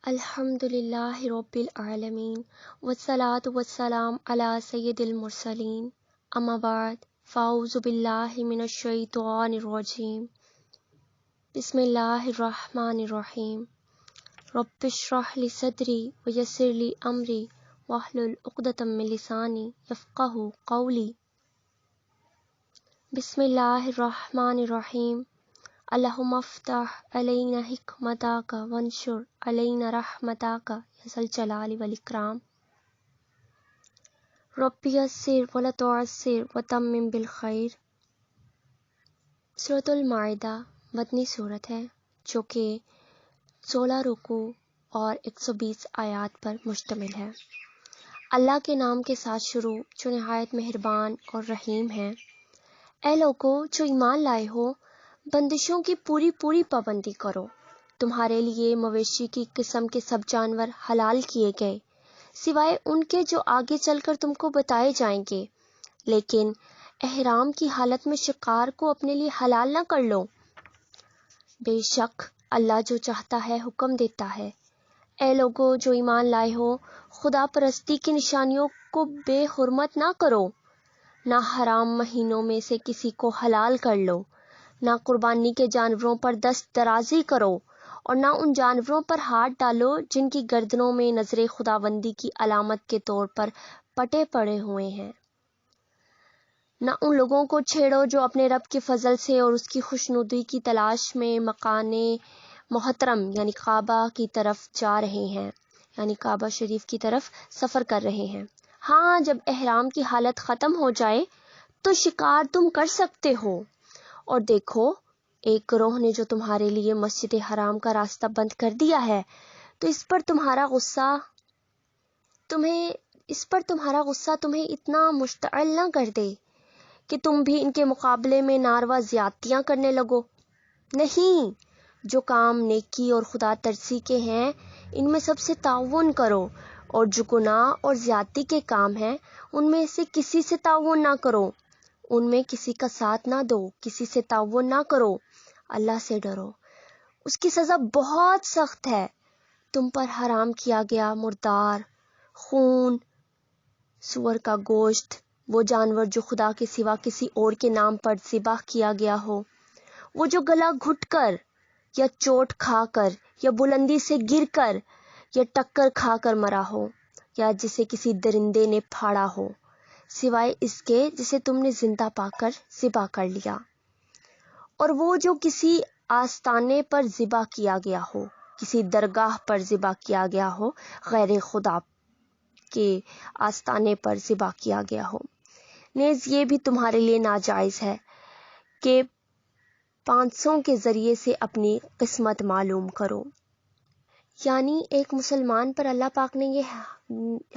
الحمدللہ رب العالمین والصلاة والسلام علی سید المرسلین اما بعد فاعوذ باللہ من الشیطان الرجیم بسم اللہ الرحمن الرحیم رب اشرح لی صدری ویسر لی امری واحلل عقدۃ من لسانی یفقہوا قولی بسم اللہ الرحمن الرحیم اللہم افتح علینا حکمتک وانشر علینا رحمتک یا ذا الجلال والاکرام رب یسر ولا تعسر وتمم بالخیر۔ سورۃ المائدہ مدنی صورت ہے جو کہ 16 رکوع اور 120 آیات پر مشتمل ہے۔ اللہ کے نام کے ساتھ شروع جو نہایت مہربان اور رحیم ہے۔ اے لوگو جو ایمان لائے ہو، بندشوں کی پوری پابندی کرو۔ تمہارے لیے مویشی کی قسم کے سب جانور حلال کیے گئے سوائے ان کے جو آگے چل کر تم کو بتائے جائیں گے، لیکن احرام کی حالت میں شکار کو اپنے لیے حلال نہ کر لو۔ بے شک اللہ جو چاہتا ہے حکم دیتا ہے۔ اے لوگو جو ایمان لائے ہو، خدا پرستی کی نشانیوں کو بے حرمت نہ کرو۔ نہ حرام مہینوں میں سے کسی کو حلال کر لو، نہ قربانی کے جانوروں پر دست درازی کرو، اور نہ ان جانوروں پر ہاتھ ڈالو جن کی گردنوں میں نظر خداوندی کی علامت کے طور پر پٹے پڑے ہوئے ہیں۔ نہ ان لوگوں کو چھیڑو جو اپنے رب کے فضل سے اور اس کی خوشنودی کی تلاش میں مکان محترم یعنی کعبہ کی طرف جا رہے ہیں، یعنی کعبہ شریف کی طرف سفر کر رہے ہیں۔ ہاں، جب احرام کی حالت ختم ہو جائے تو شکار تم کر سکتے ہو۔ اور دیکھو، ایک گروہ نے جو تمہارے لیے مسجد حرام کا راستہ بند کر دیا ہے، تو اس پر تمہارا غصہ تمہیں اتنا مشتعل نہ کر دے کہ تم بھی ان کے مقابلے میں ناروا زیادتیاں کرنے لگو۔ نہیں، جو کام نیکی اور خدا ترسی کے ہیں ان میں سب سے تعاون کرو، اور جو گناہ اور زیادتی کے کام ہیں ان میں سے کسی سے تعاون نہ کرو۔ ان میں کسی کا ساتھ نہ دو، کسی سے تعاون نہ کرو۔ اللہ سے ڈرو، اس کی سزا بہت سخت ہے۔ تم پر حرام کیا گیا مردار، خون، سور کا گوشت، وہ جانور جو خدا کے سوا کسی اور کے نام پر ذبح کیا گیا ہو، وہ جو گلا گھٹ کر یا چوٹ کھا کر یا بلندی سے گر کر یا ٹکر کھا کر مرا ہو، یا جسے کسی درندے نے پھاڑا ہو، سوائے اس کے جسے تم نے زندہ پا کر ذبح کر لیا، اور وہ جو کسی آستانے پر ذبح کیا گیا ہو، کسی درگاہ پر ذبح کیا گیا ہو، غیر خدا کے آستانے پر ذبح کیا گیا ہو۔ نیز یہ بھی تمہارے لیے ناجائز ہے کہ 500 کے ذریعے سے اپنی قسمت معلوم کرو۔ یعنی ایک مسلمان پر اللہ پاک نے یہ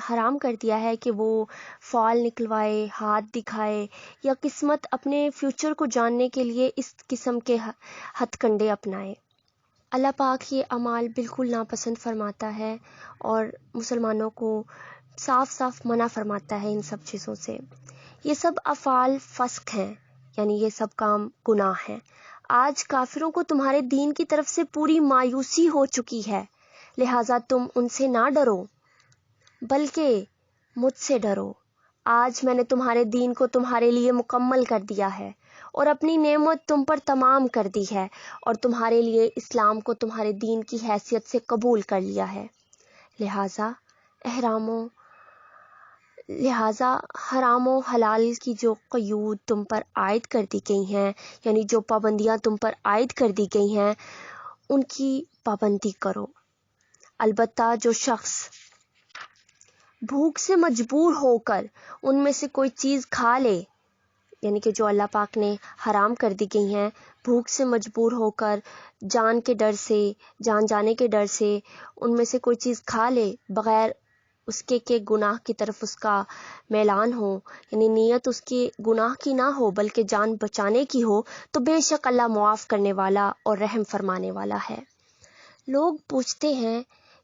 حرام کر دیا ہے کہ وہ فال نکلوائے، ہاتھ دکھائے یا قسمت اپنے فیوچر کو جاننے کے لیے اس قسم کے ہتھ کنڈے اپنائے۔ اللہ پاک یہ اعمال بالکل ناپسند فرماتا ہے اور مسلمانوں کو صاف صاف منع فرماتا ہے ان سب چیزوں سے۔ یہ سب افعال فسق ہیں، یعنی یہ سب کام گناہ ہیں۔ آج کافروں کو تمہارے دین کی طرف سے پوری مایوسی ہو چکی ہے، لہٰذا تم ان سے نہ ڈرو بلکہ مجھ سے ڈرو۔ آج میں نے تمہارے دین کو تمہارے لیے مکمل کر دیا ہے اور اپنی نعمت تم پر تمام کر دی ہے، اور تمہارے لیے اسلام کو تمہارے دین کی حیثیت سے قبول کر لیا ہے۔ لہٰذا حرام و حلال کی جو قیود تم پر عائد کر دی گئی ہیں، یعنی جو پابندیاں تم پر عائد کر دی گئی ہیں، ان کی پابندی کرو۔ البتہ جو شخص بھوک سے مجبور ہو کر ان میں سے کوئی چیز کھا لے، یعنی کہ جو اللہ پاک نے حرام کر دی گئی ہیں، بھوک سے مجبور ہو کر جان جانے کے ڈر سے ان میں سے کوئی چیز کھا لے بغیر اس کے کہ گناہ کی طرف اس کا میلان ہو، یعنی نیت اس کی گناہ کی نہ ہو بلکہ جان بچانے کی ہو، تو بے شک اللہ معاف کرنے والا اور رحم فرمانے والا ہے۔ لوگ پوچھتے ہیں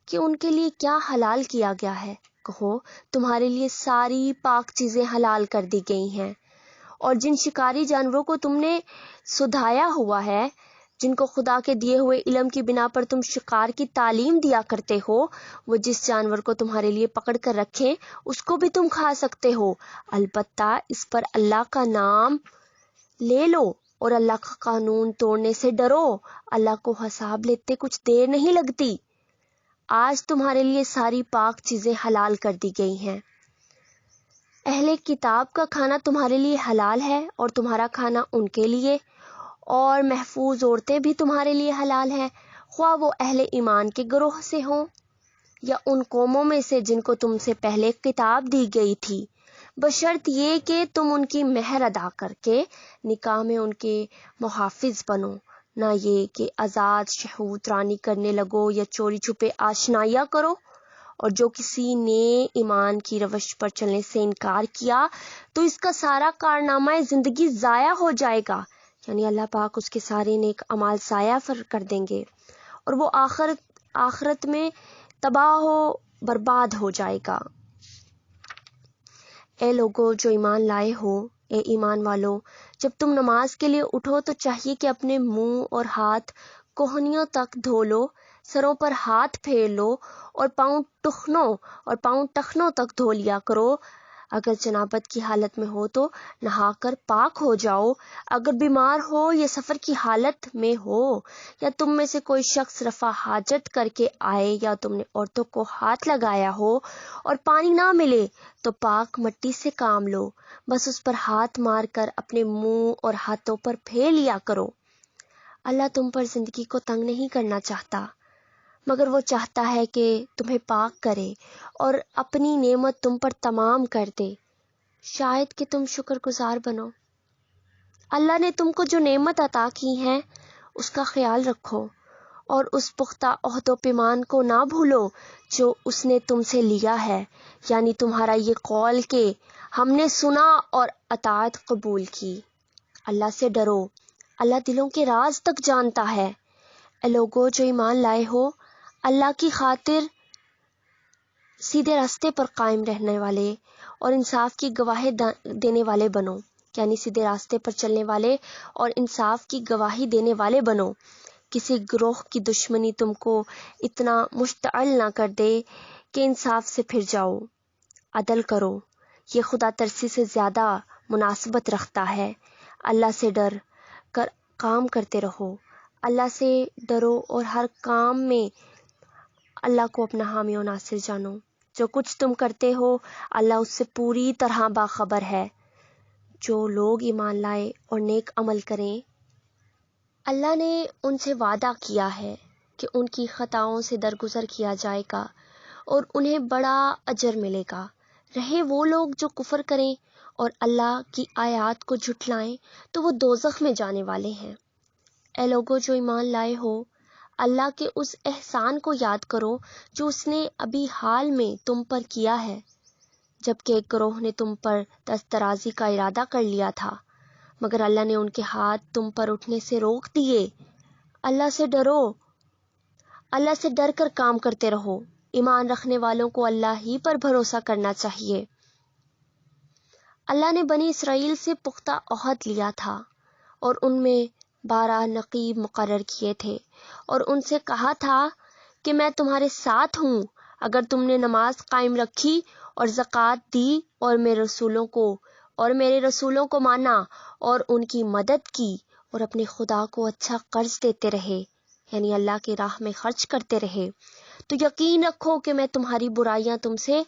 کہ ان کے لیے کیا حلال کیا گیا ہے؟ کہو، تمہارے لیے ساری پاک چیزیں حلال کر دی گئی ہیں، اور جن شکاری جانوروں کو تم نے سدھایا ہوا ہے جن کو خدا کے دیے ہوئے علم کی بنا پر تم شکار کی تعلیم دیا کرتے ہو، وہ جس جانور کو تمہارے لیے پکڑ کر رکھیں اس کو بھی تم کھا سکتے ہو، البتہ اس پر اللہ کا نام لے لو اور اللہ کا قانون توڑنے سے ڈرو۔ اللہ کو حساب لیتے کچھ دیر نہیں لگتی۔ آج تمہارے لیے ساری پاک چیزیں حلال کر دی گئی ہیں۔ اہل کتاب کا کھانا تمہارے لیے حلال ہے اور تمہارا کھانا ان کے لیے، اور محفوظ عورتیں بھی تمہارے لیے حلال ہیں، خواہ وہ اہل ایمان کے گروہ سے ہوں یا ان قوموں میں سے جن کو تم سے پہلے کتاب دی گئی تھی، بشرط یہ کہ تم ان کی مہر ادا کر کے نکاح میں ان کے محافظ بنو، نہ یہ کہ آزاد شہوت رانی کرنے لگو یا چوری چھپے آشنائیاں کرو۔ اور جو کسی نے ایمان کی روش پر چلنے سے انکار کیا تو اس کا سارا کارنامہ زندگی ضائع ہو جائے گا، یعنی اللہ پاک اس کے سارے نیک اعمال ضائع کر دیں گے اور وہ آخرت میں تباہ و برباد ہو جائے گا۔ اے لوگو جو ایمان لائے ہو، اے ایمان والو، جب تم نماز کے لیے اٹھو تو چاہیے کہ اپنے منہ اور ہاتھ کوہنیوں تک دھو لو، سروں پر ہاتھ پھیر لو اور پاؤں ٹخنوں تک دھو لیا کرو۔ اگر جنابت کی حالت میں ہو تو نہا کر پاک ہو جاؤ، اگر بیمار ہو یا سفر کی حالت میں ہو یا تم میں سے کوئی شخص رفع حاجت کر کے آئے یا تم نے عورتوں کو ہاتھ لگایا ہو اور پانی نہ ملے تو پاک مٹی سے کام لو، بس اس پر ہاتھ مار کر اپنے منہ اور ہاتھوں پر پھیر لیا کرو۔ اللہ تم پر زندگی کو تنگ نہیں کرنا چاہتا، مگر وہ چاہتا ہے کہ تمہیں پاک کرے اور اپنی نعمت تم پر تمام کر دے، شاید کہ تم شکر گزار بنو۔ اللہ نے تم کو جو نعمت عطا کی ہیں اس کا خیال رکھو اور اس پختہ عہد و پیمان کو نہ بھولو جو اس نے تم سے لیا ہے، یعنی تمہارا یہ قول کہ ہم نے سنا اور اطاعت قبول کی۔ اللہ سے ڈرو، اللہ دلوں کے راز تک جانتا ہے۔ اے لوگو جو ایمان لائے ہو، اللہ کی خاطر سیدھے راستے پر قائم رہنے والے اور انصاف کی گواہی دینے والے بنو، یعنی سیدھے راستے پر چلنے والے اور انصاف کی گواہی دینے والے بنو۔ کسی گروہ کی دشمنی تم کو اتنا مشتعل نہ کر دے کہ انصاف سے پھر جاؤ۔ عدل کرو، یہ خدا ترسی سے زیادہ مناسبت رکھتا ہے۔ اللہ سے ڈر کر کام کرتے رہو، اللہ سے ڈرو اور ہر کام میں اللہ کو اپنا حامی و ناصر جانو۔ جو کچھ تم کرتے ہو اللہ اس سے پوری طرح باخبر ہے۔ جو لوگ ایمان لائے اور نیک عمل کریں، اللہ نے ان سے وعدہ کیا ہے کہ ان کی خطاؤں سے درگزر کیا جائے گا اور انہیں بڑا اجر ملے گا۔ رہے وہ لوگ جو کفر کریں اور اللہ کی آیات کو جھٹلائیں تو وہ دوزخ میں جانے والے ہیں۔ اے لوگو جو ایمان لائے ہو، اللہ کے اس احسان کو یاد کرو جو اس نے ابھی حال میں تم پر کیا ہے، جبکہ ایک گروہ نے تم پر دست درازی کا ارادہ کر لیا تھا، مگر اللہ نے ان کے ہاتھ تم پر اٹھنے سے روک دیے۔ اللہ سے ڈرو، اللہ سے ڈر کر کام کرتے رہو۔ ایمان رکھنے والوں کو اللہ ہی پر بھروسہ کرنا چاہیے۔ اللہ نے بنی اسرائیل سے پختہ عہد لیا تھا اور ان میں 12 نقیب مقرر کیے تھے اور ان سے کہا تھا کہ میں تمہارے ساتھ ہوں اگر تم نے نماز قائم رکھی اور زکوٰۃ دی اور میرے رسولوں کو مانا اور ان کی مدد کی اور اپنے خدا کو اچھا قرض دیتے رہے، یعنی اللہ کی راہ میں خرچ کرتے رہے، تو یقین رکھو کہ میں تمہاری برائیاں تم سے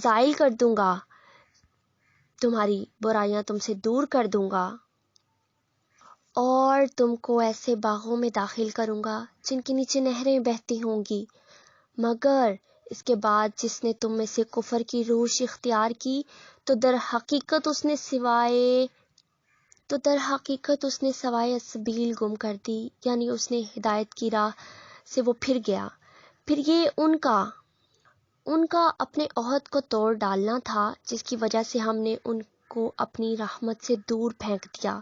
زائل کر دوں گا، تمہاری برائیاں تم سے دور کر دوں گا اور تم کو ایسے باغوں میں داخل کروں گا جن کے نیچے نہریں بہتی ہوں گی۔ مگر اس کے بعد جس نے تم میں سے کفر کی روش اختیار کی تو در حقیقت اس نے سوائے سبیل گم کر دی، یعنی اس نے ہدایت کی راہ سے وہ پھر گیا۔ پھر یہ ان کا اپنے عہد کو توڑ ڈالنا تھا جس کی وجہ سے ہم نے ان کو اپنی رحمت سے دور پھینک دیا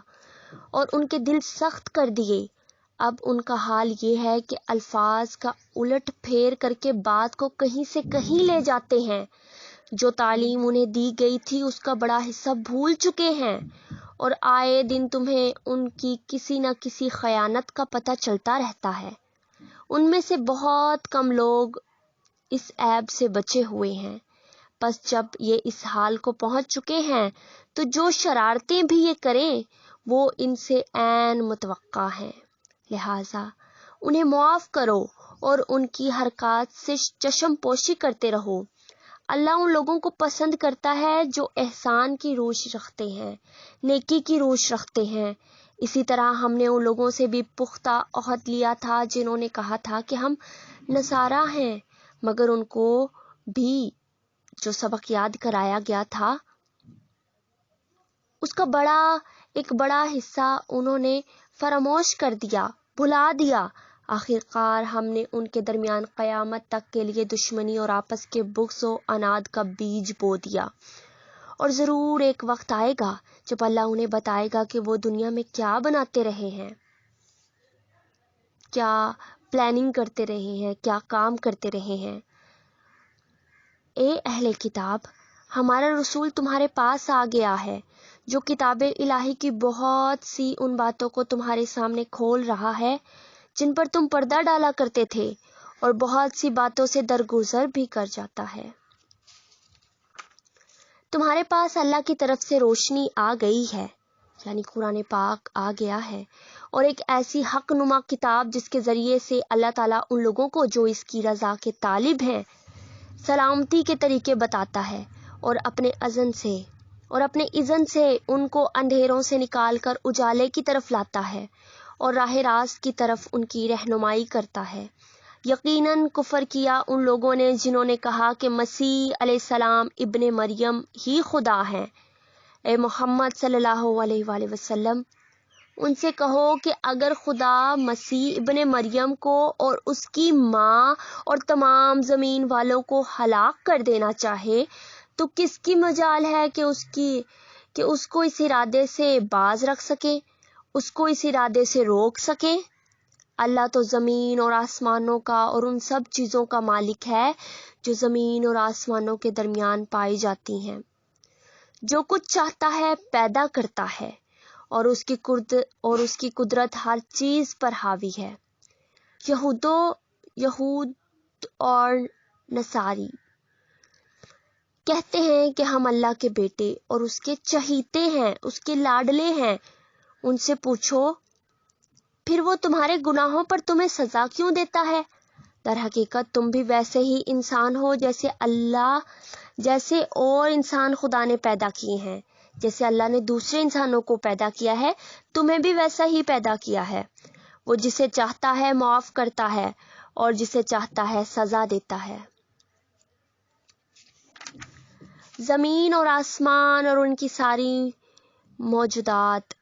اور ان کے دل سخت کر دیے۔ اب ان کا حال یہ ہے کہ الفاظ کا الٹ پھیر کر کے بات کو کہیں سے کہیں لے جاتے ہیں، جو تعلیم انہیں دی گئی تھی اس کا بڑا حصہ بھول چکے ہیں اور آئے دن تمہیں ان کی کسی نہ کسی خیانت کا پتہ چلتا رہتا ہے۔ ان میں سے بہت کم لوگ اس عیب سے بچے ہوئے ہیں۔ پس جب یہ اس حال کو پہنچ چکے ہیں تو جو شرارتیں بھی یہ کریں وہ ان سے عین متوقع ہیں، لہٰذا انہیں معاف کرو اور ان کی حرکات سے چشم پوشی کرتے رہو۔ اللہ ان لوگوں کو پسند کرتا ہے جو احسان کی روش رکھتے ہیں، نیکی کی روش رکھتے ہیں۔ اسی طرح ہم نے ان لوگوں سے بھی پختہ عہد لیا تھا جنہوں نے کہا تھا کہ ہم نصارہ ہیں، مگر ان کو بھی جو سبق یاد کرایا گیا تھا اس کا ایک بڑا حصہ انہوں نے فراموش کر دیا، بھلا دیا۔ آخرکار ہم نے ان کے درمیان قیامت تک کے لیے دشمنی اور آپس کے بغض و عناد کا بیج بو دیا، اور ضرور ایک وقت آئے گا جب اللہ انہیں بتائے گا کہ وہ دنیا میں کیا بناتے رہے ہیں، کیا پلاننگ کرتے رہے ہیں، کیا کام کرتے رہے ہیں۔ اے اہل کتاب، ہمارا رسول تمہارے پاس آ گیا ہے جو کتاب الہی کی بہت سی ان باتوں کو تمہارے سامنے کھول رہا ہے جن پر تم پردہ ڈالا کرتے تھے، اور بہت سی باتوں سے درگزر بھی کر جاتا ہے۔ تمہارے پاس اللہ کی طرف سے روشنی آ گئی ہے، یعنی قرآن پاک آ گیا ہے، اور ایک ایسی حق نما کتاب جس کے ذریعے سے اللہ تعالیٰ ان لوگوں کو جو اس کی رضا کے طالب ہیں سلامتی کے طریقے بتاتا ہے، اور اپنے اذن سے ان کو اندھیروں سے نکال کر اجالے کی طرف لاتا ہے اور راہ راست کی طرف ان کی رہنمائی کرتا ہے۔ یقیناً کفر کیا ان لوگوں نے جنہوں نے کہا کہ مسیح علیہ السلام ابن مریم ہی خدا ہیں۔ اے محمد صلی اللہ علیہ وآلہ وسلم، ان سے کہو کہ اگر خدا مسیح ابن مریم کو اور اس کی ماں اور تمام زمین والوں کو ہلاک کر دینا چاہے تو کس کی مجال ہے کہ اس کو اس ارادے سے باز رکھ سکے، اس کو اس ارادے سے روک سکے؟ اللہ تو زمین اور آسمانوں کا اور ان سب چیزوں کا مالک ہے جو زمین اور آسمانوں کے درمیان پائی جاتی ہیں۔ جو کچھ چاہتا ہے پیدا کرتا ہے، اور اس کی قدرت ہر چیز پر حاوی ہے۔ یہود اور نصاری کہتے ہیں کہ ہم اللہ کے بیٹے اور اس کے چہیتے ہیں، اس کے لاڈلے ہیں۔ ان سے پوچھو پھر وہ تمہارے گناہوں پر تمہیں سزا کیوں دیتا ہے؟ در حقیقت تم بھی ویسے ہی انسان ہو جیسے اور انسان خدا نے پیدا کیے ہیں، جیسے اللہ نے دوسرے انسانوں کو پیدا کیا ہے تمہیں بھی ویسا ہی پیدا کیا ہے۔ وہ جسے چاہتا ہے معاف کرتا ہے اور جسے چاہتا ہے سزا دیتا ہے۔ زمین اور آسمان اور ان کی ساری موجودات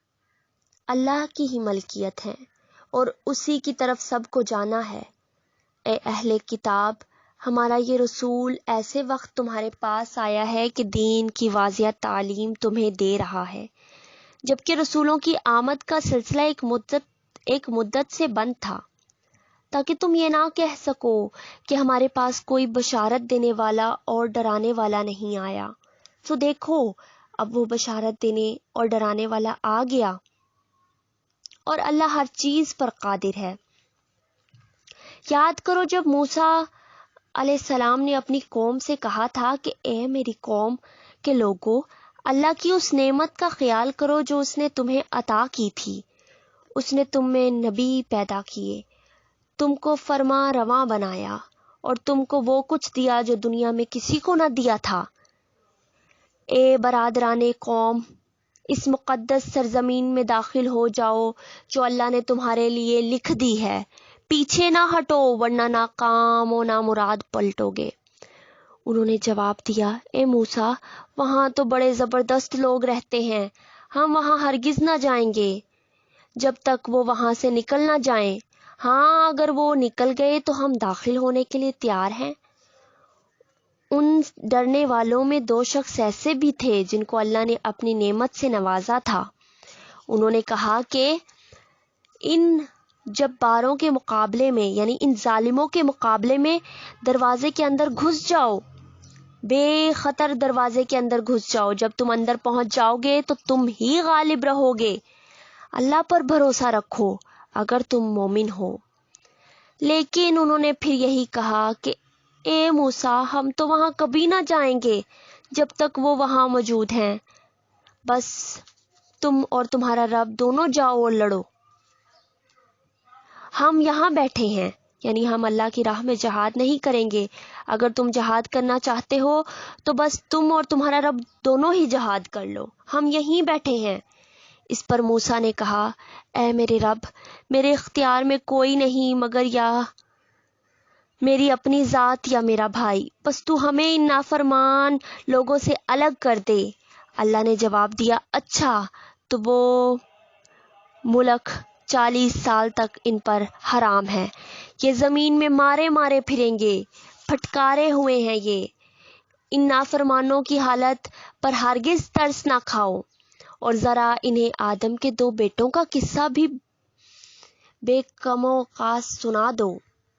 اللہ کی ہی ملکیت ہیں اور اسی کی طرف سب کو جانا ہے۔ اے اہل کتاب، ہمارا یہ رسول ایسے وقت تمہارے پاس آیا ہے کہ دین کی واضح تعلیم تمہیں دے رہا ہے، جبکہ رسولوں کی آمد کا سلسلہ ایک مدت سے بند تھا، تاکہ تم یہ نہ کہہ سکو کہ ہمارے پاس کوئی بشارت دینے والا اور ڈرانے والا نہیں آیا۔ تو دیکھو، اب وہ بشارت دینے اور ڈرانے والا آ گیا، اور اللہ ہر چیز پر قادر ہے۔ یاد کرو جب موسیٰ علیہ السلام نے اپنی قوم سے کہا تھا کہ اے میری قوم کے لوگو، اللہ کی اس نعمت کا خیال کرو جو اس نے تمہیں عطا کی تھی۔ اس نے تم میں نبی پیدا کیے، تم کو فرما رواں بنایا، اور تم کو وہ کچھ دیا جو دنیا میں کسی کو نہ دیا تھا۔ اے برادران قوم، اس مقدس سرزمین میں داخل ہو جاؤ جو اللہ نے تمہارے لیے لکھ دی ہے، پیچھے نہ ہٹو ورنہ ناکام و نامراد پلٹو گے۔ انہوں نے جواب دیا، اے موسیٰ، وہاں تو بڑے زبردست لوگ رہتے ہیں، ہم وہاں ہرگز نہ جائیں گے جب تک وہ وہاں سے نکل نہ جائیں۔ ہاں، اگر وہ نکل گئے تو ہم داخل ہونے کے لیے تیار ہیں۔ ان ڈرنے والوں میں 2 شخص ایسے بھی تھے جن کو اللہ نے اپنی نعمت سے نوازا تھا۔ انہوں نے کہا کہ ان جباروں کے مقابلے میں، یعنی ان ظالموں کے مقابلے میں دروازے کے اندر گھس جاؤ۔ بے خطر دروازے کے اندر گھس جاؤ. جب تم اندر پہنچ جاؤ گے تو تم ہی غالب رہو گے. اللہ پر بھروسہ رکھو اگر تم مومن ہو. لیکن انہوں نے پھر یہی کہا کہ اے موسیٰ، ہم تو وہاں کبھی نہ جائیں گے جب تک وہ وہاں موجود ہیں. بس تم اور تمہارا رب دونوں جاؤ اور لڑو. ہم یہاں بیٹھے ہیں، یعنی ہم اللہ کی راہ میں جہاد نہیں کریں گے. اگر تم جہاد کرنا چاہتے ہو تو بس تم اور تمہارا رب دونوں ہی جہاد کر لو، ہم یہیں بیٹھے ہیں. اس پر موسیٰ نے کہا، اے میرے رب، میرے اختیار میں کوئی نہیں مگر یا میری اپنی ذات یا میرا بھائی، بس تو ہمیں ان نافرمان لوگوں سے الگ کر دے. اللہ نے جواب دیا، اچھا تو وہ ملک 40 سال تک ان پر حرام ہے. یہ زمین میں مارے مارے پھریں گے، پھٹکارے ہوئے ہیں. یہ ان نافرمانوں کی حالت پر ہرگز ترس نہ کھاؤ. اور ذرا انہیں آدم کے 2 بیٹوں کا قصہ بھی بے کم و قاص سنا دو،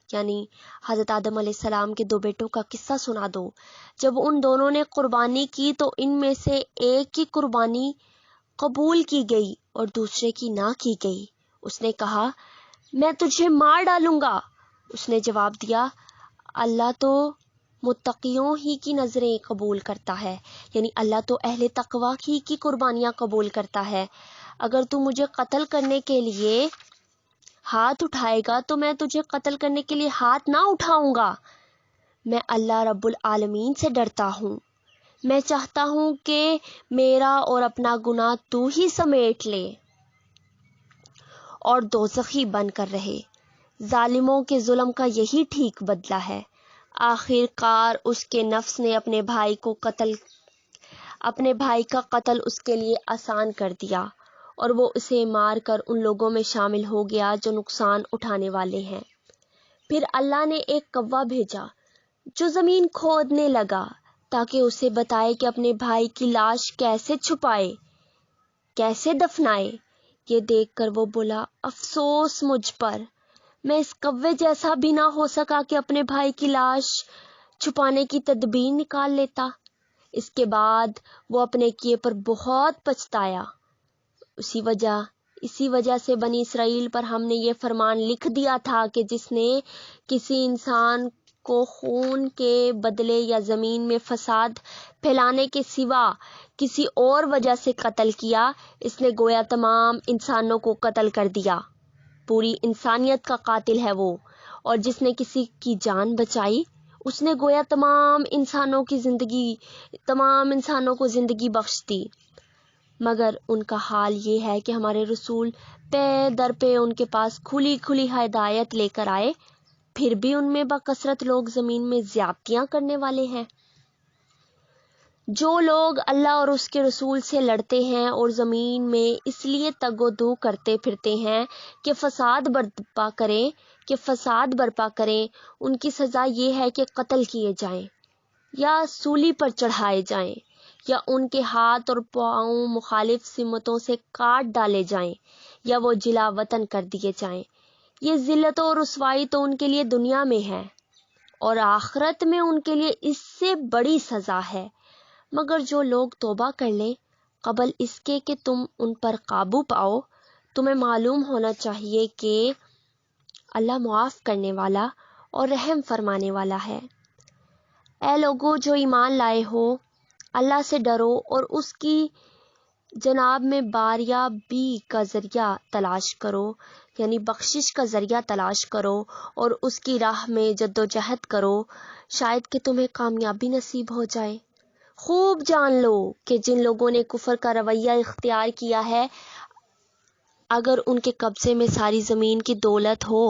یعنی حضرت آدم علیہ السلام کے 2 بیٹوں کا قصہ سنا دو. جب ان دونوں نے قربانی کی تو ان میں سے ایک کی قربانی قبول کی گئی اور دوسرے کی نہ کی گئی. اس نے کہا، میں تجھے مار ڈالوں گا. اس نے جواب دیا، اللہ تو متقیوں ہی کی نظریں قبول کرتا ہے، یعنی اللہ تو اہل تقوی ہی کی قربانیاں قبول کرتا ہے. اگر تو مجھے قتل کرنے کے لیے ہاتھ اٹھائے گا تو میں تجھے قتل کرنے کے لیے ہاتھ نہ اٹھاؤں گا. میں اللہ رب العالمین سے ڈرتا ہوں. میں چاہتا ہوں کہ میرا اور اپنا گناہ تو ہی سمیٹ لے اور دوزخی بن کر رہے. ظالموں کے ظلم کا یہی ٹھیک بدلہ ہے. آخر کار اس کے نفس نے اپنے بھائی کا قتل اس کے لیے آسان کر دیا اور وہ اسے مار کر ان لوگوں میں شامل ہو گیا جو نقصان اٹھانے والے ہیں. پھر اللہ نے ایک کوا بھیجا جو زمین کھودنے لگا تاکہ اسے بتائے کہ اپنے بھائی کی لاش کیسے چھپائے، کیسے دفنائے. یہ دیکھ کر وہ بولا، افسوس مجھ پر، میں اس کوے جیسا بھی نہ ہو سکا کہ اپنے بھائی کی لاش چھپانے کی تدبیر نکال لیتا. اس کے بعد وہ اپنے کیے پر بہت پچھتایا. اسی وجہ سے بنی اسرائیل پر ہم نے یہ فرمان لکھ دیا تھا کہ جس نے کسی انسان کو خون کے بدلے یا زمین میں فساد پھیلانے کے سوا کسی اور وجہ سے قتل کیا، اس نے گویا تمام انسانوں کو قتل کر دیا. پوری انسانیت کا قاتل ہے وہ. اور جس نے کسی کی جان بچائی، اس نے گویا تمام انسانوں کو زندگی بخش دی. مگر ان کا حال یہ ہے کہ ہمارے رسول پے در پہ ان کے پاس کھلی کھلی ہدایت لے کر آئے، پھر بھی ان میں بکثرت لوگ زمین میں زیادتیاں کرنے والے ہیں. جو لوگ اللہ اور اس کے رسول سے لڑتے ہیں اور زمین میں اس لیے تگ و دو کرتے پھرتے ہیں کہ فساد برپا کریں، ان کی سزا یہ ہے کہ قتل کیے جائیں یا سولی پر چڑھائے جائیں یا ان کے ہاتھ اور پاؤں مخالف سمتوں سے کاٹ ڈالے جائیں یا وہ جلا وطن کر دیے جائیں. یہ ذلت و رسوائی تو ان کے لیے دنیا میں ہے اور آخرت میں ان کے لیے اس سے بڑی سزا ہے. مگر جو لوگ توبہ کر لیں قبل اس کے کہ تم ان پر قابو پاؤ، تمہیں معلوم ہونا چاہیے کہ اللہ معاف کرنے والا اور رحم فرمانے والا ہے. اے لوگو جو ایمان لائے ہو، اللہ سے ڈرو اور اس کی جناب میں باریابی کا ذریعہ تلاش کرو، یعنی بخشش کا ذریعہ تلاش کرو اور اس کی راہ میں جد و جہد کرو، شاید کہ تمہیں کامیابی نصیب ہو جائے. خوب جان لو کہ جن لوگوں نے کفر کا رویہ اختیار کیا ہے، اگر ان کے قبضے میں ساری زمین کی دولت ہو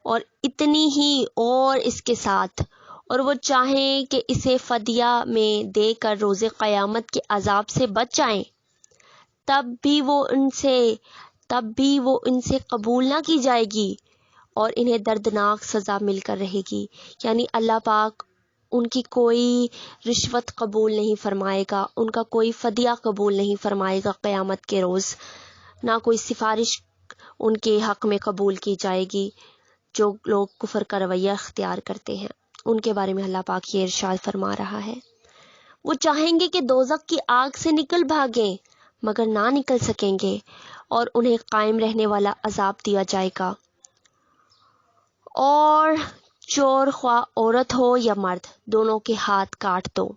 اور اتنی ہی اور اس کے ساتھ، اور وہ چاہیں کہ اسے فدیہ میں دے کر روز قیامت کے عذاب سے بچ جائیں، تب بھی وہ ان سے قبول نہ کی جائے گی اور انہیں دردناک سزا مل کر رہے گی. یعنی اللہ پاک ان کی کوئی رشوت قبول نہیں فرمائے گا، ان کا کوئی فدیہ قبول نہیں فرمائے گا قیامت کے روز، نہ کوئی سفارش ان کے حق میں قبول کی جائے گی. جو لوگ کفر کا رویہ اختیار کرتے ہیں ان کے بارے میں اللہ پاک یہ ارشاد فرما رہا ہے. وہ چاہیں گے کہ دوزخ کی آگ سے نکل بھاگیں مگر نہ نکل سکیں گے اور انہیں قائم رہنے والا عذاب دیا جائے گا۔ اور چور خواہ عورت ہو یا مرد، دونوں کے ہاتھ کاٹ دو۔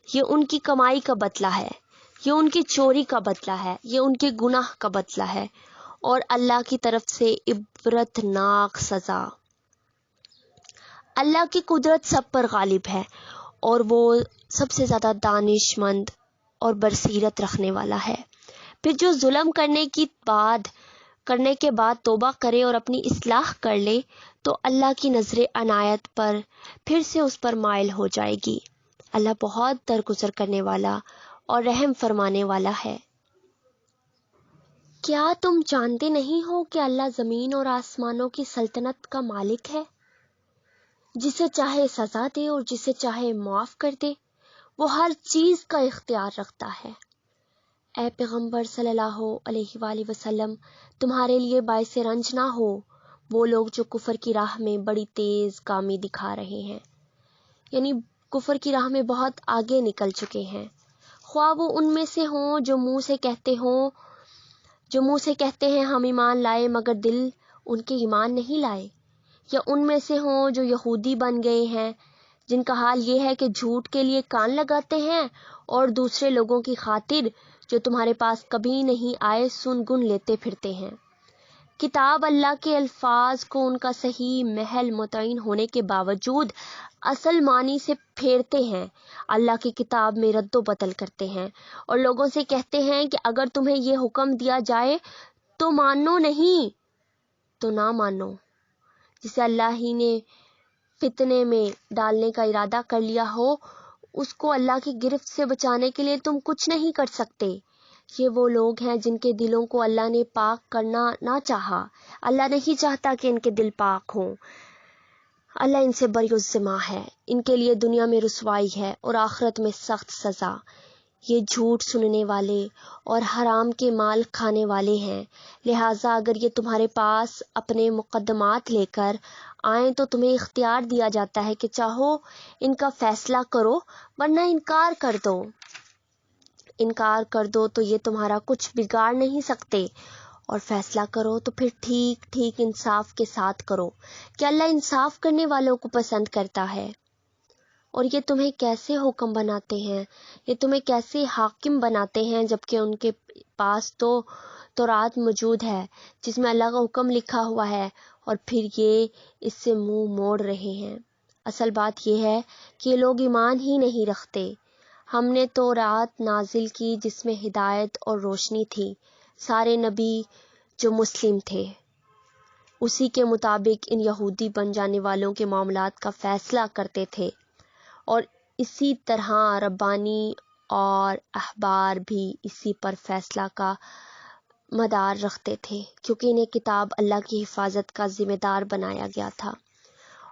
یہ ان کی کمائی کا بدلہ ہے، یہ ان کی چوری کا بدلہ ہے، یہ ان کے گناہ کا بدلہ ہے، اور اللہ کی طرف سے عبرتناک سزا۔ اللہ کی قدرت سب پر غالب ہے اور وہ سب سے زیادہ دانش مند اور بصیرت رکھنے والا ہے۔ پھر جو ظلم کرنے کے بعد توبہ کرے اور اپنی اصلاح کر لے تو اللہ کی نظر عنایت پر پھر سے اس پر مائل ہو جائے گی۔ اللہ بہت درگزر کرنے والا اور رحم فرمانے والا ہے۔ کیا تم جانتے نہیں ہو کہ اللہ زمین اور آسمانوں کی سلطنت کا مالک ہے؟ جسے چاہے سزا دے اور جسے چاہے معاف کر دے، وہ ہر چیز کا اختیار رکھتا ہے۔ اے پیغمبر صلی اللہ علیہ وآلہ وسلم، تمہارے لیے باعث رنج نہ ہو وہ لوگ جو کفر کی راہ میں بڑی تیز گامی دکھا رہے ہیں، یعنی کفر کی راہ میں بہت آگے نکل چکے ہیں، خواہ وہ ان میں سے ہوں جو منہ سے کہتے ہیں ہم ایمان لائے مگر دل ان کے ایمان نہیں لائے، یا ان میں سے ہوں جو یہودی بن گئے ہیں جن کا حال یہ ہے کہ جھوٹ کے لیے کان لگاتے ہیں اور دوسرے لوگوں کی خاطر جو تمہارے پاس کبھی نہیں آئے سن گن لیتے پھرتے ہیں۔ کتاب اللہ کے الفاظ کو ان کا صحیح محل متعین ہونے کے باوجود اصل معنی سے پھیرتے ہیں، اللہ کی کتاب میں رد و بدل کرتے ہیں اور لوگوں سے کہتے ہیں کہ اگر تمہیں یہ حکم دیا جائے تو مانو، نہیں تو نہ مانو۔ جسے اللہ ہی نے فتنے میں ڈالنے کا ارادہ کر لیا ہو، اس کو اللہ کی گرفت سے بچانے کے لیے تم کچھ نہیں کر سکتے۔ یہ وہ لوگ ہیں جن کے دلوں کو اللہ نے پاک کرنا نہ چاہا۔ اللہ نہیں چاہتا کہ ان کے دل پاک ہوں۔ اللہ ان سے بری الذمہ ہے، ان کے لیے دنیا میں رسوائی ہے اور آخرت میں سخت سزا۔ یہ جھوٹ سننے والے اور حرام کے مال کھانے والے ہیں، لہٰذا اگر یہ تمہارے پاس اپنے مقدمات لے کر آئیں تو تمہیں اختیار دیا جاتا ہے کہ چاہو ان کا فیصلہ کرو ورنہ انکار کر دو تو یہ تمہارا کچھ بگاڑ نہیں سکتے، اور فیصلہ کرو تو پھر ٹھیک انصاف کے ساتھ کرو کہ اللہ انصاف کرنے والوں کو پسند کرتا ہے۔ اور یہ تمہیں کیسے حکم بناتے ہیں، یہ تمہیں کیسے حاکم بناتے ہیں جبکہ ان کے پاس تو تورات موجود ہے جس میں اللہ کا حکم لکھا ہوا ہے، اور پھر یہ اس سے منہ موڑ رہے ہیں۔ اصل بات یہ ہے کہ یہ لوگ ایمان ہی نہیں رکھتے۔ ہم نے تورات نازل کی جس میں ہدایت اور روشنی تھی، سارے نبی جو مسلم تھے اسی کے مطابق ان یہودی بن جانے والوں کے معاملات کا فیصلہ کرتے تھے، اور اسی طرح ربانی اور احبار بھی اسی پر فیصلہ کا مدار رکھتے تھے، کیونکہ انہیں کتاب اللہ کی حفاظت کا ذمہ دار بنایا گیا تھا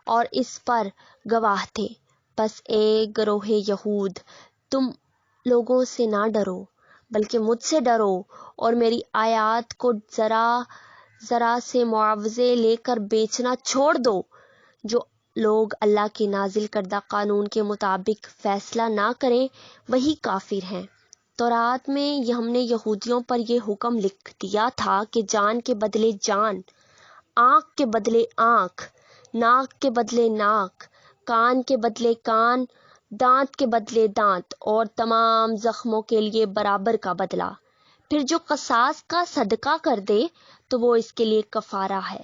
اور اس پر گواہ تھے۔ بس اے گروہ یہود، تم لوگوں سے نہ ڈرو بلکہ مجھ سے ڈرو اور میری آیات کو ذرا سے معاوضے لے کر بیچنا چھوڑ دو۔ جو لوگ اللہ کے نازل کردہ قانون کے مطابق فیصلہ نہ کریں وہی کافر ہیں۔ تورات میں ہم نے یہودیوں پر یہ حکم لکھ دیا تھا کہ جان کے بدلے جان، آنکھ کے بدلے آنکھ، ناک کے بدلے ناک، کان کے بدلے کان، دانت کے بدلے دانت، اور تمام زخموں کے لیے برابر کا بدلہ۔ پھر جو قصاص کا صدقہ کر دے تو وہ اس کے لیے کفارہ ہے،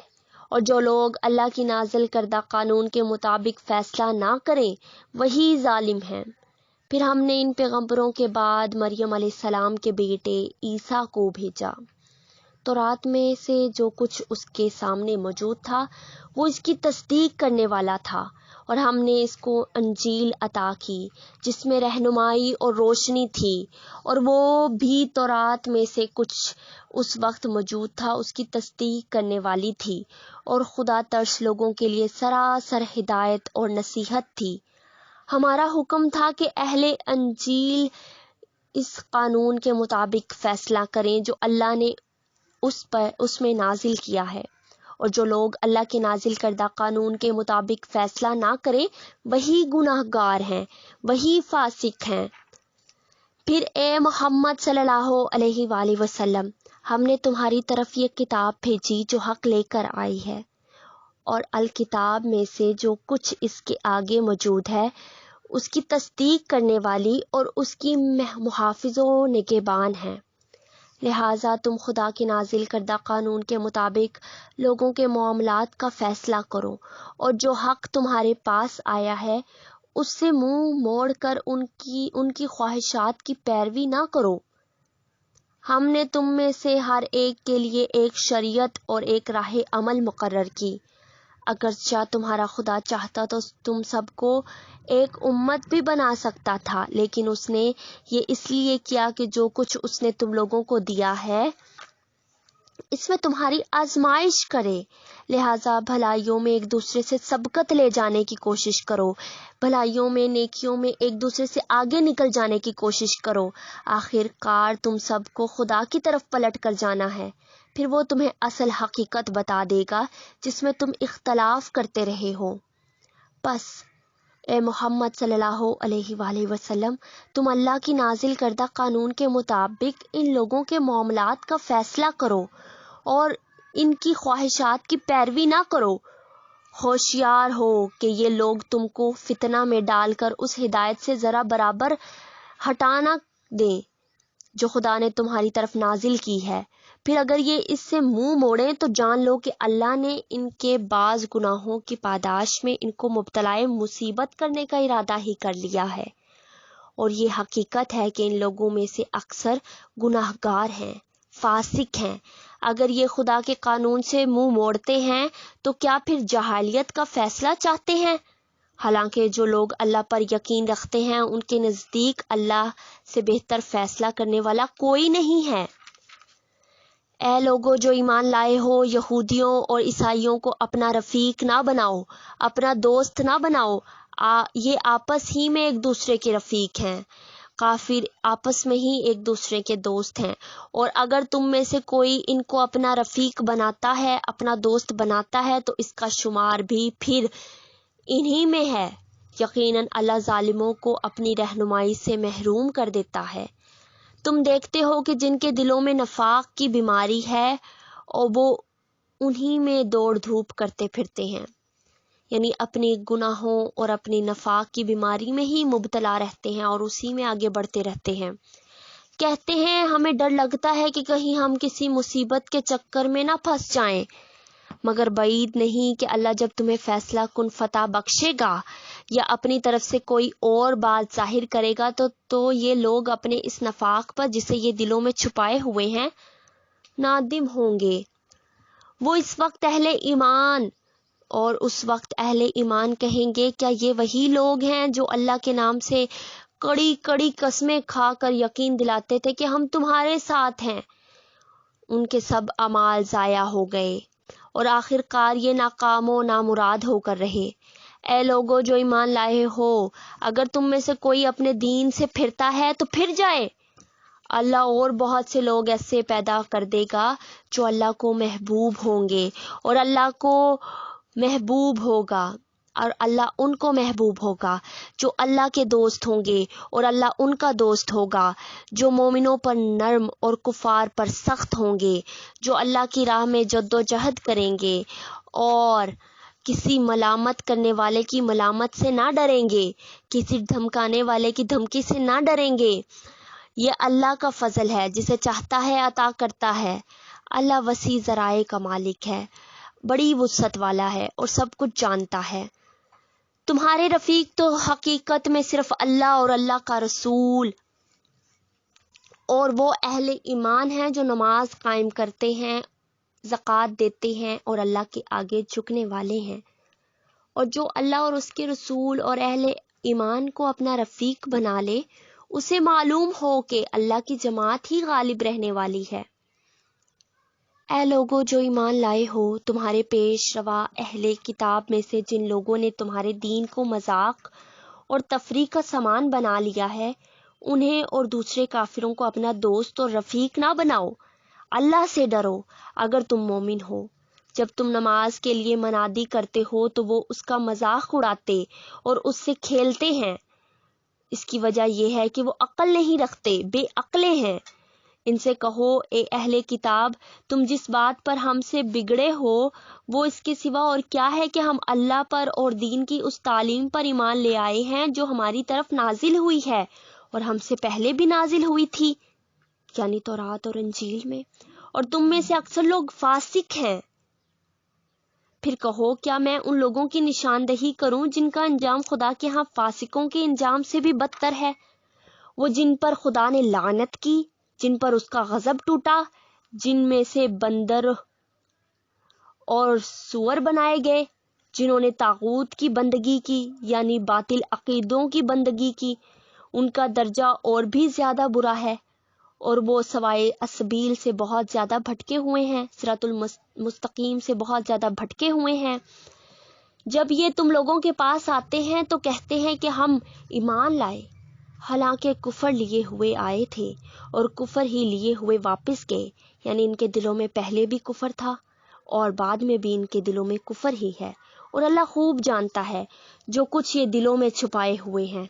اور جو لوگ اللہ کی نازل کردہ قانون کے مطابق فیصلہ نہ کریں وہی ظالم ہیں۔ پھر ہم نے ان پیغمبروں کے بعد مریم علیہ السلام کے بیٹے عیسیٰ کو بھیجا۔ تورات میں سے جو کچھ اس کے سامنے موجود تھا وہ اس کی تصدیق کرنے والا تھا، اور ہم نے اس کو انجیل عطا کی جس میں رہنمائی اور روشنی تھی، اور وہ بھی تورات میں سے کچھ اس وقت موجود تھا اس کی تصدیق کرنے والی تھی، اور خدا ترس لوگوں کے لیے سراسر ہدایت اور نصیحت تھی۔ ہمارا حکم تھا کہ اہل انجیل اس قانون کے مطابق فیصلہ کریں جو اللہ نے اس میں نازل کیا ہے، اور جو لوگ اللہ کے نازل کردہ قانون کے مطابق فیصلہ نہ کریں وہی گناہ گار ہیں، وہی فاسق ہیں۔ پھر اے محمد صلی اللہ علیہ وآلہ وسلم، ہم نے تمہاری طرف یہ کتاب بھیجی جو حق لے کر آئی ہے، اور الکتاب میں سے جو کچھ اس کے آگے موجود ہے اس کی تصدیق کرنے والی اور اس کی محافظ و نگہبان ہیں۔ لہٰذا تم خدا کے نازل کردہ قانون کے مطابق لوگوں کے معاملات کا فیصلہ کرو، اور جو حق تمہارے پاس آیا ہے اس سے منہ موڑ کر ان کی خواہشات کی پیروی نہ کرو۔ ہم نے تم میں سے ہر ایک کے لیے ایک شریعت اور ایک راہ عمل مقرر کی۔ اگرچہ تمہارا خدا چاہتا تو تم سب کو ایک امت بھی بنا سکتا تھا، لیکن اس نے یہ اس لیے کیا کہ جو کچھ اس نے تم لوگوں کو دیا ہے اس میں تمہاری آزمائش کرے۔ لہٰذا بھلائیوں میں ایک دوسرے سے سبقت لے جانے کی کوشش کرو، بھلائیوں میں، نیکیوں میں ایک دوسرے سے آگے نکل جانے کی کوشش کرو۔ آخر کار تم سب کو خدا کی طرف پلٹ کر جانا ہے، پھر وہ تمہیں اصل حقیقت بتا دے گا جس میں تم اختلاف کرتے رہے ہو۔ بس اے محمد صلی اللہ علیہ وآلہ وسلم، تم اللہ کی نازل کردہ قانون کے مطابق ان لوگوں کے معاملات کا فیصلہ کرو اور ان کی خواہشات کی پیروی نہ کرو۔ ہوشیار ہو کہ یہ لوگ تم کو فتنہ میں ڈال کر اس ہدایت سے ذرا برابر ہٹا نہ دیں جو خدا نے تمہاری طرف نازل کی ہے۔ پھر اگر یہ اس سے منہ موڑیں تو جان لو کہ اللہ نے ان کے بعض گناہوں کی پاداش میں ان کو مبتلا مصیبت کرنے کا ارادہ ہی کر لیا ہے، اور یہ حقیقت ہے کہ ان لوگوں میں سے اکثر گناہ گار ہیں، فاسق ہیں۔ اگر یہ خدا کے قانون سے منہ موڑتے ہیں تو کیا پھر جاہلیت کا فیصلہ چاہتے ہیں؟ حالانکہ جو لوگ اللہ پر یقین رکھتے ہیں ان کے نزدیک اللہ سے بہتر فیصلہ کرنے والا کوئی نہیں ہے۔ اے لوگو جو ایمان لائے ہو، یہودیوں اور عیسائیوں کو اپنا رفیق نہ بناؤ، اپنا دوست نہ بناؤ، یہ آپس ہی میں ایک دوسرے کے رفیق ہیں، کافر آپس میں ہی ایک دوسرے کے دوست ہیں، اور اگر تم میں سے کوئی ان کو اپنا رفیق بناتا ہے، اپنا دوست بناتا ہے تو اس کا شمار بھی پھر انہی میں ہے۔ یقیناً اللہ ظالموں کو اپنی رہنمائی سے محروم کر دیتا ہے۔ تم دیکھتے ہو کہ جن کے دلوں میں نفاق کی بیماری ہے اور وہ انہی میں دوڑ دھوپ کرتے پھرتے ہیں، یعنی اپنی گناہوں اور اپنی نفاق کی بیماری میں ہی مبتلا رہتے ہیں اور اسی میں آگے بڑھتے رہتے ہیں۔ کہتے ہیں ہمیں ڈر لگتا ہے کہ کہیں ہم کسی مصیبت کے چکر میں نہ پھنس جائیں، مگر بعید نہیں کہ اللہ جب تمہیں فیصلہ کن فتح بخشے گا یا اپنی طرف سے کوئی اور بات ظاہر کرے گا تو یہ لوگ اپنے اس نفاق پر جسے یہ دلوں میں چھپائے ہوئے ہیں نادم ہوں گے۔ وہ اس وقت اہل ایمان کہیں گے کیا یہ وہی لوگ ہیں جو اللہ کے نام سے کڑی کڑی قسمیں کھا کر یقین دلاتے تھے کہ ہم تمہارے ساتھ ہیں؟ ان کے سب اعمال ضائع ہو گئے اور آخر کار یہ ناکام و نامراد ہو کر رہے۔ اے لوگو جو ایمان لائے ہو، اگر تم میں سے کوئی اپنے دین سے پھرتا ہے تو پھر جائے۔ اللہ اور بہت سے لوگ ایسے پیدا کر دے گا جو اللہ کو محبوب ہوں گے اور اللہ کو محبوب ہوگا، اور اللہ ان کو محبوب ہوگا جو اللہ کے دوست ہوں گے اور اللہ ان کا دوست ہوگا، جو مومنوں پر نرم اور کفار پر سخت ہوں گے، جو اللہ کی راہ میں جد و جہد کریں گے اور کسی ملامت کرنے والے کی ملامت سے نہ ڈریں گے، کسی دھمکانے والے کی دھمکی سے نہ ڈریں گے۔ یہ اللہ کا فضل ہے، جسے چاہتا ہے عطا کرتا ہے۔ اللہ وسیع ذرائع کا مالک ہے، بڑی وسعت والا ہے اور سب کچھ جانتا ہے۔ تمہارے رفیق تو حقیقت میں صرف اللہ اور اللہ کا رسول اور وہ اہل ایمان ہیں جو نماز قائم کرتے ہیں، زکوٰۃ دیتے ہیں اور اللہ کے آگے جھکنے والے ہیں، اور جو اللہ اور اس کے رسول اور اہل ایمان کو اپنا رفیق بنا لے اسے معلوم ہو کہ اللہ کی جماعت ہی غالب رہنے والی ہے۔ اے لوگو جو ایمان لائے ہو، تمہارے پیش روا اہل کتاب میں سے جن لوگوں نے تمہارے دین کو مذاق اور تفریح کا سامان بنا لیا ہے، انہیں اور دوسرے کافروں کو اپنا دوست اور رفیق نہ بناؤ۔ اللہ سے ڈرو اگر تم مومن ہو۔ جب تم نماز کے لیے منادی کرتے ہو تو وہ اس کا مذاق اڑاتے اور اس سے کھیلتے ہیں۔ اس کی وجہ یہ ہے کہ وہ عقل نہیں رکھتے، بے عقلے ہیں۔ ان سے کہو اے اہل کتاب، تم جس بات پر ہم سے بگڑے ہو وہ اس کے سوا اور کیا ہے کہ ہم اللہ پر اور دین کی اس تعلیم پر ایمان لے آئے ہیں جو ہماری طرف نازل ہوئی ہے اور ہم سے پہلے بھی نازل ہوئی تھی، یعنی تورات اور انجیل میں، اور تم میں سے اکثر لوگ فاسق ہیں۔ پھر کہو کیا میں ان لوگوں کی نشاندہی کروں جن کا انجام خدا کے ہاں فاسقوں کے انجام سے بھی بدتر ہے؟ وہ جن پر خدا نے لعنت کی، جن پر اس کا غضب ٹوٹا، جن میں سے بندر اور سور بنائے گئے، جنہوں نے طاغوت کی بندگی کی یعنی باطل عقیدوں کی بندگی کی، ان کا درجہ اور بھی زیادہ برا ہے، اور وہ سوائے السبیل سے بہت زیادہ بھٹکے ہوئے ہیں، صراط المستقیم سے بہت زیادہ بھٹکے ہوئے ہیں۔ جب یہ تم لوگوں کے پاس آتے ہیں تو کہتے ہیں کہ ہم ایمان لائے، حالانکہ کفر لیے ہوئے آئے تھے اور کفر ہی لیے ہوئے واپس گئے، یعنی ان کے دلوں میں پہلے بھی کفر تھا اور بعد میں بھی ان کے دلوں میں کفر ہی ہے، اور اللہ خوب جانتا ہے جو کچھ یہ دلوں میں چھپائے ہوئے ہیں۔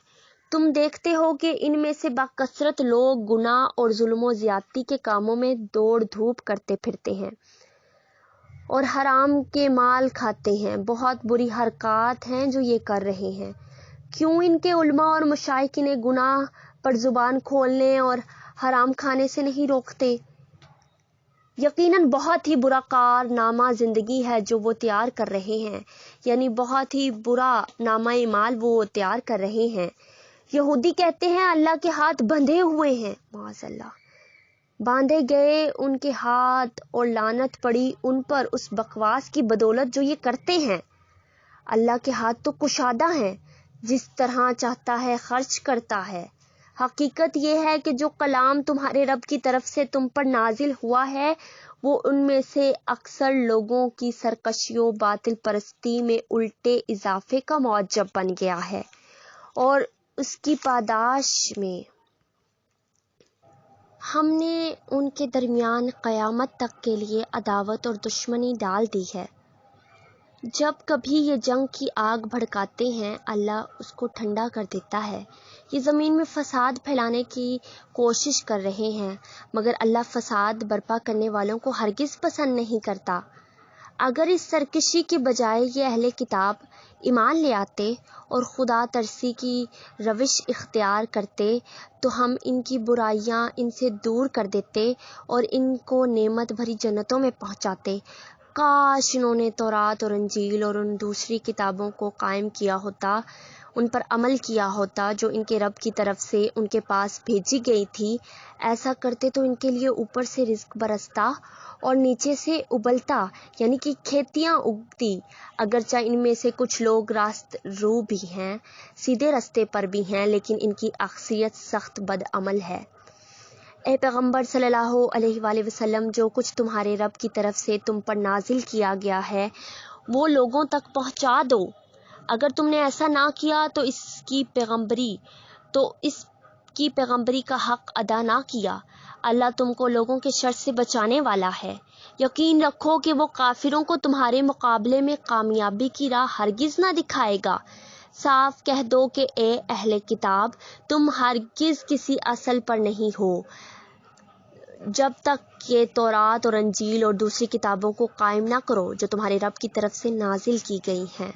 تم دیکھتے ہو کہ ان میں سے بکثرت لوگ گناہ اور ظلم و زیادتی کے کاموں میں دوڑ دھوپ کرتے پھرتے ہیں اور حرام کے مال کھاتے ہیں۔ بہت بری حرکات ہیں جو یہ کر رہے ہیں۔ کیوں ان کے علماء اور مشائخ انہیں گناہ پر زبان کھولنے اور حرام کھانے سے نہیں روکتے؟ یقیناً بہت ہی برا کارنامہ زندگی ہے جو وہ تیار کر رہے ہیں، یعنی بہت ہی برا نامہ اعمال وہ تیار کر رہے ہیں۔ یہودی کہتے ہیں اللہ کے ہاتھ بندھے ہوئے ہیں، معاذ اللہ، باندھے گئے ان کے ہاتھ اور لعنت پڑی ان پر اس بکواس کی بدولت جو یہ کرتے ہیں۔ اللہ کے ہاتھ تو کشادہ ہیں، جس طرح چاہتا ہے خرچ کرتا ہے۔ حقیقت یہ ہے کہ جو کلام تمہارے رب کی طرف سے تم پر نازل ہوا ہے وہ ان میں سے اکثر لوگوں کی سرکشی و باطل پرستی میں الٹے اضافے کا موجب بن گیا ہے، اور اس کی پاداش میں ہم نے ان کے درمیان قیامت تک کے لیے عداوت اور دشمنی ڈال دی ہے۔ جب کبھی یہ جنگ کی آگ بھڑکاتے ہیں اللہ اس کو ٹھنڈا کر دیتا ہے۔ یہ زمین میں فساد پھیلانے کی کوشش کر رہے ہیں، مگر اللہ فساد برپا کرنے والوں کو ہرگز پسند نہیں کرتا۔ اگر اس سرکشی کے بجائے یہ اہل کتاب ایمان لے آتے اور خدا ترسی کی روش اختیار کرتے تو ہم ان کی برائیاں ان سے دور کر دیتے اور ان کو نعمت بھری جنتوں میں پہنچاتے۔ کاش انہوں نے تورات اور انجیل اور ان دوسری کتابوں کو قائم کیا ہوتا، ان پر عمل کیا ہوتا جو ان کے رب کی طرف سے ان کے پاس بھیجی گئی تھی۔ ایسا کرتے تو ان کے لیے اوپر سے رزق برستا اور نیچے سے ابلتا، یعنی کہ کھیتیاں اگتی۔ اگرچہ ان میں سے کچھ لوگ راست رو بھی ہیں، سیدھے رستے پر بھی ہیں، لیکن ان کی اکثریت سخت بد عمل ہے۔ اے پیغمبر صلی اللہ علیہ وآلہ وسلم، جو کچھ تمہارے رب کی طرف سے تم پر نازل کیا گیا ہے وہ لوگوں تک پہنچا دو۔ اگر تم نے ایسا نہ کیا تو اس کی پیغمبری کا حق ادا نہ کیا۔ اللہ تم کو لوگوں کے شر سے بچانے والا ہے۔ یقین رکھو کہ وہ کافروں کو تمہارے مقابلے میں کامیابی کی راہ ہرگز نہ دکھائے گا۔ صاف کہہ دو کہ اے اہل کتاب، تم ہرگز کسی اصل پر نہیں ہو جب تک کہ تورات اور انجیل اور دوسری کتابوں کو قائم نہ کرو جو تمہارے رب کی طرف سے نازل کی گئی ہیں۔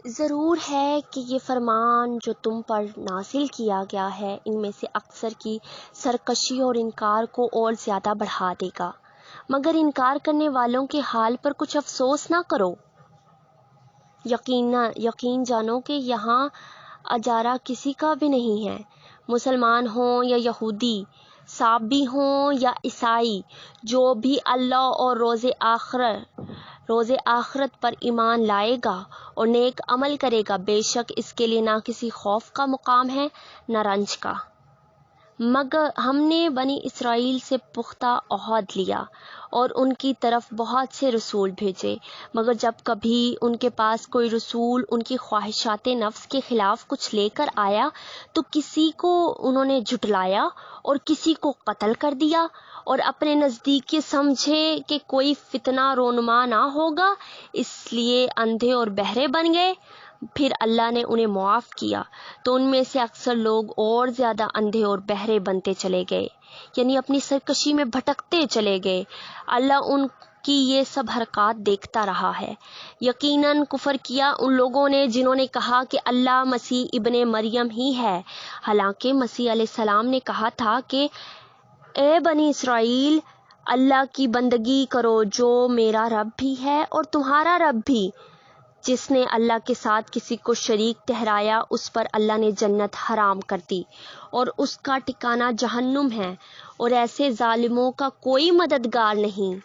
ضرور ہے کہ یہ فرمان جو تم پر نازل کیا گیا ہے ان میں سے اکثر کی سرکشی اور انکار کو اور زیادہ بڑھا دے گا، مگر انکار کرنے والوں کے حال پر کچھ افسوس نہ کرو۔ یقین جانو کہ یہاں اجارہ کسی کا بھی نہیں ہے، مسلمان ہوں یا یہودی، صابی ہوں یا عیسائی، جو بھی اللہ اور روز آخرت پر ایمان لائے گا اور نیک عمل کرے گا، بے شک اس کے لیے نہ کسی خوف کا مقام ہے نہ رنج کا۔ مگر ہم نے بنی اسرائیل سے پختہ عہد لیا اور ان کی طرف بہت سے رسول بھیجے، مگر جب کبھی ان کے پاس کوئی رسول ان کی خواہشات نفس کے خلاف کچھ لے کر آیا تو کسی کو انہوں نے جھٹلایا اور کسی کو قتل کر دیا اور اپنے نزدیک یہ سمجھے کہ کوئی فتنہ رونما نہ ہوگا، اس لیے اندھے اور بہرے بن گئے۔ پھر اللہ نے انہیں معاف کیا تو ان میں سے اکثر لوگ اور زیادہ اندھے اور بہرے بنتے چلے گئے، یعنی اپنی سرکشی میں بھٹکتے چلے گئے۔ اللہ ان کی یہ سب حرکات دیکھتا رہا ہے۔ یقیناً کفر کیا ان لوگوں نے جنہوں نے کہا کہ اللہ مسیح ابن مریم ہی ہے، حالانکہ مسیح علیہ السلام نے کہا تھا کہ اے بنی اسرائیل، اللہ کی بندگی کرو جو میرا رب بھی ہے اور تمہارا رب بھی۔ جس نے اللہ کے ساتھ کسی کو شریک ٹھہرایا اس پر اللہ نے جنت حرام کر دی اور اس کا ٹھکانہ جہنم ہے، اور ایسے ظالموں کا کوئی مددگار نہیں۔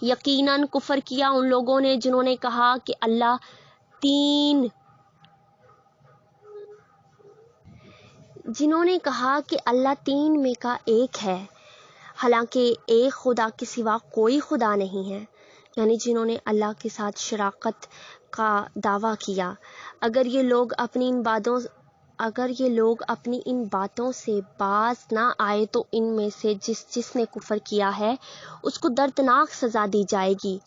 یقیناً کفر کیا ان لوگوں نے جنہوں نے کہا کہ اللہ تین میں کا ایک ہے، حالانکہ ایک خدا کے سوا کوئی خدا نہیں ہے، یعنی جنہوں نے اللہ کے ساتھ شراکت کا دعویٰ کیا۔ اگر یہ لوگ اپنی ان باتوں سے باز نہ آئے تو ان میں سے جس نے کفر کیا ہے اس کو دردناک سزا دی جائے گی۔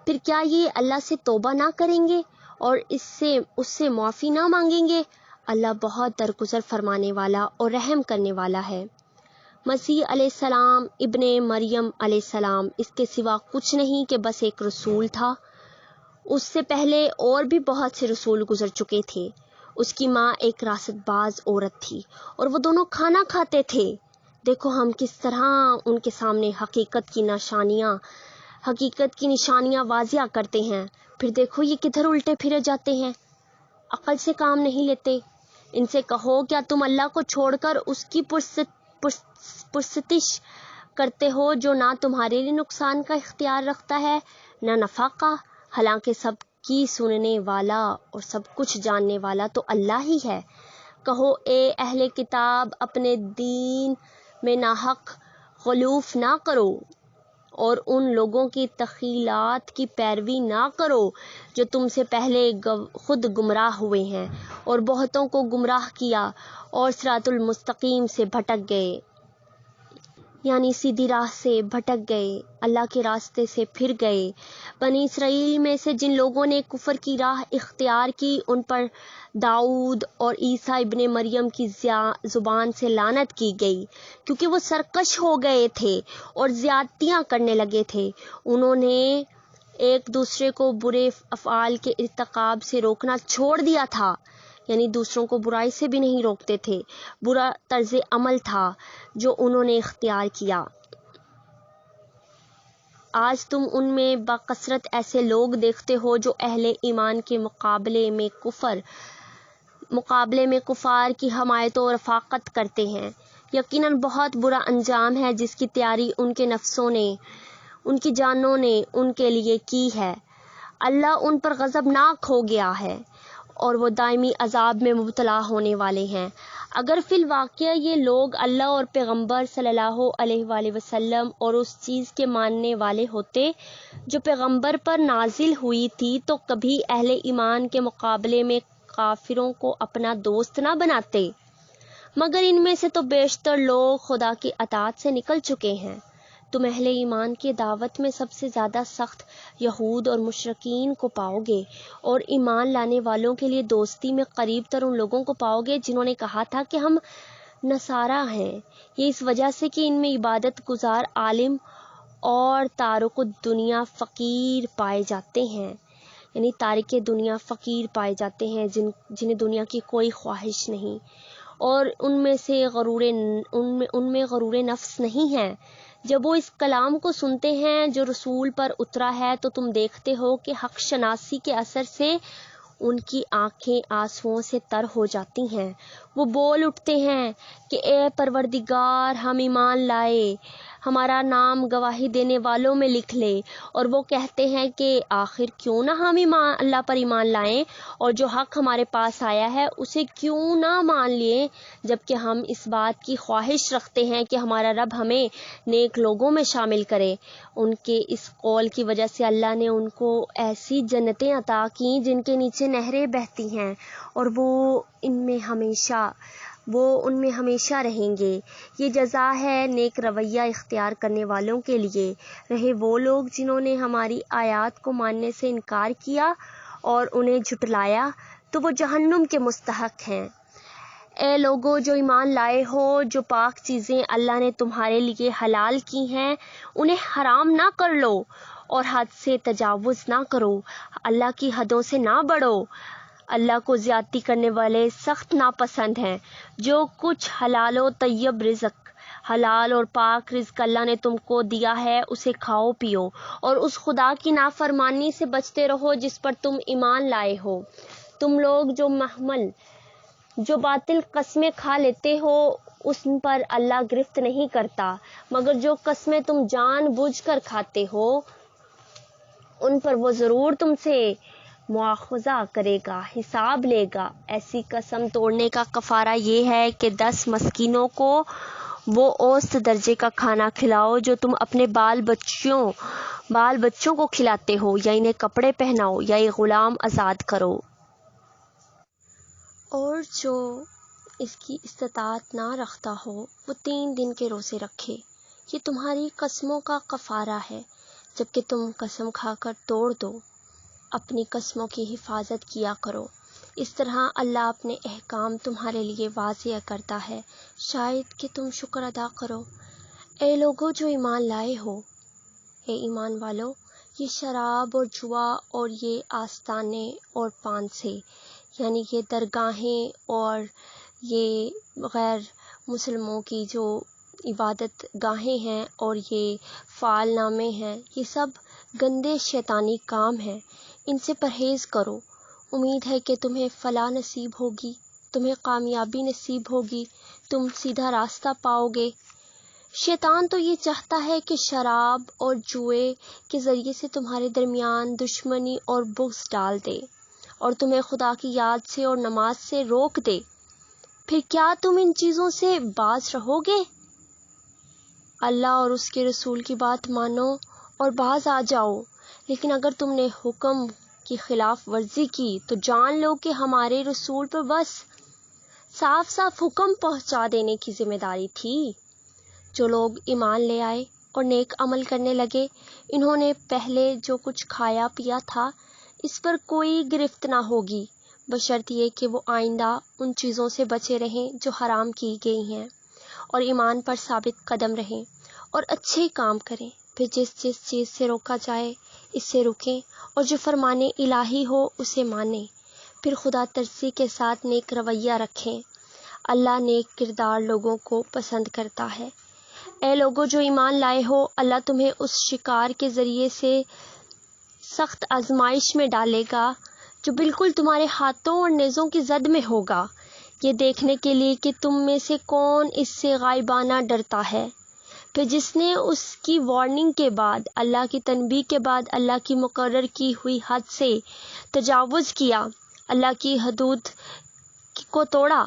پھر کیا یہ اللہ سے توبہ نہ کریں گے اور اس سے معافی نہ مانگیں گے؟ اللہ بہت درگزر فرمانے والا اور رحم کرنے والا ہے۔ مسیح علیہ السلام ابن مریم علیہ السلام اس کے سوا کچھ نہیں کہ بس ایک رسول تھا۔ اس سے پہلے اور بھی بہت سے رسول گزر چکے تھے۔ اس کی ماں ایک راست باز عورت تھی اور وہ دونوں کھانا کھاتے تھے۔ دیکھو ہم کس طرح ان کے سامنے حقیقت کی نشانیاں واضح کرتے ہیں، پھر دیکھو یہ کدھر الٹے پھرے جاتے ہیں، عقل سے کام نہیں لیتے۔ ان سے کہو کیا تم اللہ کو چھوڑ کر اس کی پرستش کرتے ہو جو نہ تمہارے لیے نقصان کا اختیار رکھتا ہے نہ نفع کا، حالانکہ سب کی سننے والا اور سب کچھ جاننے والا تو اللہ ہی ہے۔ کہو اے اہل کتاب، اپنے دین میں ناحق غلوف نہ کرو اور ان لوگوں کی تخیلات کی پیروی نہ کرو جو تم سے پہلے خود گمراہ ہوئے ہیں اور بہتوں کو گمراہ کیا اور صراط المستقیم سے بھٹک گئے، یعنی سیدھی راہ سے بھٹک گئے، اللہ کے راستے سے پھر گئے۔ بنی اسرائیل میں سے جن لوگوں نے کفر کی راہ اختیار کی ان پر داؤد اور عیسیٰ ابن مریم کی زبان سے لعنت کی گئی، کیونکہ وہ سرکش ہو گئے تھے اور زیادتیاں کرنے لگے تھے۔ انہوں نے ایک دوسرے کو برے افعال کے ارتکاب سے روکنا چھوڑ دیا تھا، یعنی دوسروں کو برائی سے بھی نہیں روکتے تھے۔ برا طرز عمل تھا جو انہوں نے اختیار کیا۔ آج تم ان میں بکثرت ایسے لوگ دیکھتے ہو جو اہل ایمان کے مقابلے میں کفار کی حمایت و رفاقت کرتے ہیں۔ یقیناً بہت برا انجام ہے جس کی تیاری ان کے نفسوں نے، ان کی جانوں نے ان کے لیے کی ہے۔ اللہ ان پر غضبناک ہو گیا ہے اور وہ دائمی عذاب میں مبتلا ہونے والے ہیں۔ اگر فی الواقع یہ لوگ اللہ اور پیغمبر صلی اللہ علیہ وآلہ وسلم اور اس چیز کے ماننے والے ہوتے جو پیغمبر پر نازل ہوئی تھی تو کبھی اہل ایمان کے مقابلے میں کافروں کو اپنا دوست نہ بناتے، مگر ان میں سے تو بیشتر لوگ خدا کی اطاعت سے نکل چکے ہیں۔ تم اہل ایمان کی دعوت میں سب سے زیادہ سخت یہود اور مشرکین کو پاؤ گے، اور ایمان لانے والوں کے لیے دوستی میں قریب تر ان لوگوں کو پاؤ گے جنہوں نے کہا تھا کہ ہم نصارہ ہیں۔ یہ اس وجہ سے کہ ان میں عبادت گزار عالم اور تارک دنیا فقیر پائے جاتے ہیں، یعنی تارک دنیا فقیر پائے جاتے ہیں جنہیں دنیا کی کوئی خواہش نہیں، اور ان میں غرور نفس نہیں ہے۔ جب وہ اس کلام کو سنتے ہیں جو رسول پر اترا ہے تو تم دیکھتے ہو کہ حق شناسی کے اثر سے ان کی آنکھیں آنسوؤں سے تر ہو جاتی ہیں۔ وہ بول اٹھتے ہیں کہ اے پروردگار، ہم ایمان لائے، ہمارا نام گواہی دینے والوں میں لکھ لے۔ اور وہ کہتے ہیں کہ آخر کیوں نہ ہم اللہ پر ایمان لائیں اور جو حق ہمارے پاس آیا ہے اسے کیوں نہ مان لیں، جبکہ ہم اس بات کی خواہش رکھتے ہیں کہ ہمارا رب ہمیں نیک لوگوں میں شامل کرے۔ ان کے اس قول کی وجہ سے اللہ نے ان کو ایسی جنتیں عطا کیں جن کے نیچے نہریں بہتی ہیں اور وہ ان میں ہمیشہ وہ ان میں ہمیشہ رہیں گے۔ یہ جزا ہے نیک رویہ اختیار کرنے والوں کے لیے۔ رہے وہ لوگ جنہوں نے ہماری آیات کو ماننے سے انکار کیا اور انہیں جھٹلایا تو وہ جہنم کے مستحق ہیں۔ اے لوگو جو ایمان لائے ہو، جو پاک چیزیں اللہ نے تمہارے لیے حلال کی ہیں انہیں حرام نہ کر لو اور حد سے تجاوز نہ کرو، اللہ کی حدوں سے نہ بڑھو۔ اللہ کو زیادتی کرنے والے سخت ناپسند ہیں۔ جو کچھ حلال و طیب رزق، حلال اور پاک رزق اللہ نے تم کو دیا ہے اسے کھاؤ پیو اور اس خدا کی نافرمانی سے بچتے رہو جس پر تم ایمان لائے ہو۔ تم لوگ جو باطل قسمیں کھا لیتے ہو اس پر اللہ گرفت نہیں کرتا، مگر جو قسمیں تم جان بوجھ کر کھاتے ہو ان پر وہ ضرور تم سے مواخذہ کرے گا، حساب لے گا۔ ایسی قسم توڑنے کا کفارہ یہ ہے کہ 10 مسکینوں کو وہ اوسط درجے کا کھانا کھلاؤ جو تم اپنے بال بچوں کو کھلاتے ہو، یا انہیں کپڑے پہناؤ یا ایک غلام آزاد کرو۔ اور جو اس کی استطاعت نہ رکھتا ہو وہ 3 دن کے روزے رکھے۔ یہ تمہاری قسموں کا کفارہ ہے جبکہ تم قسم کھا کر توڑ دو۔ اپنی قسموں کی حفاظت کیا کرو، اس طرح اللہ اپنے احکام تمہارے لیے واضح کرتا ہے، شاید کہ تم شکر ادا کرو۔ اے لوگو جو ایمان لائے ہو، اے ایمان والو، یہ شراب اور جوا اور یہ آستانے اور پانسے، یعنی یہ درگاہیں اور یہ غیر مسلموں کی جو عبادت گاہیں ہیں اور یہ فعال نامے ہیں، یہ سب گندے شیطانی کام ہیں، ان سے پرہیز کرو۔ امید ہے کہ تمہیں فلاح نصیب ہوگی، تمہیں کامیابی نصیب ہوگی، تم سیدھا راستہ پاؤ گے۔ شیطان تو یہ چاہتا ہے کہ شراب اور جوئے کے ذریعے سے تمہارے درمیان دشمنی اور بغض ڈال دے اور تمہیں خدا کی یاد سے اور نماز سے روک دے۔ پھر کیا تم ان چیزوں سے باز رہو گے؟ اللہ اور اس کے رسول کی بات مانو اور باز آ جاؤ۔ لیکن اگر تم نے حکم کی خلاف ورزی کی تو جان لو کہ ہمارے رسول پر بس صاف صاف حکم پہنچا دینے کی ذمہ داری تھی۔ جو لوگ ایمان لے آئے اور نیک عمل کرنے لگے، انہوں نے پہلے جو کچھ کھایا پیا تھا اس پر کوئی گرفت نہ ہوگی، بشرط یہ کہ وہ آئندہ ان چیزوں سے بچے رہیں جو حرام کی گئی ہیں اور ایمان پر ثابت قدم رہیں اور اچھے کام کریں۔ پھر جس چیز سے روکا جائے اس سے رکیں اور جو فرمان الہی ہو اسے مانیں۔ پھر خدا ترسی کے ساتھ نیک رویہ رکھیں، اللہ نیک کردار لوگوں کو پسند کرتا ہے۔ اے لوگو جو ایمان لائے ہو، اللہ تمہیں اس شکار کے ذریعے سے سخت آزمائش میں ڈالے گا جو بالکل تمہارے ہاتھوں اور نیزوں کی زد میں ہوگا، یہ دیکھنے کے لیے کہ تم میں سے کون اس سے غائبانہ ڈرتا ہے۔ پھر جس نے اس کی وارننگ کے بعد، اللہ کی تنبیہ کے بعد اللہ کی مقرر کی ہوئی حد سے تجاوز کیا، اللہ کی حدود کو توڑا،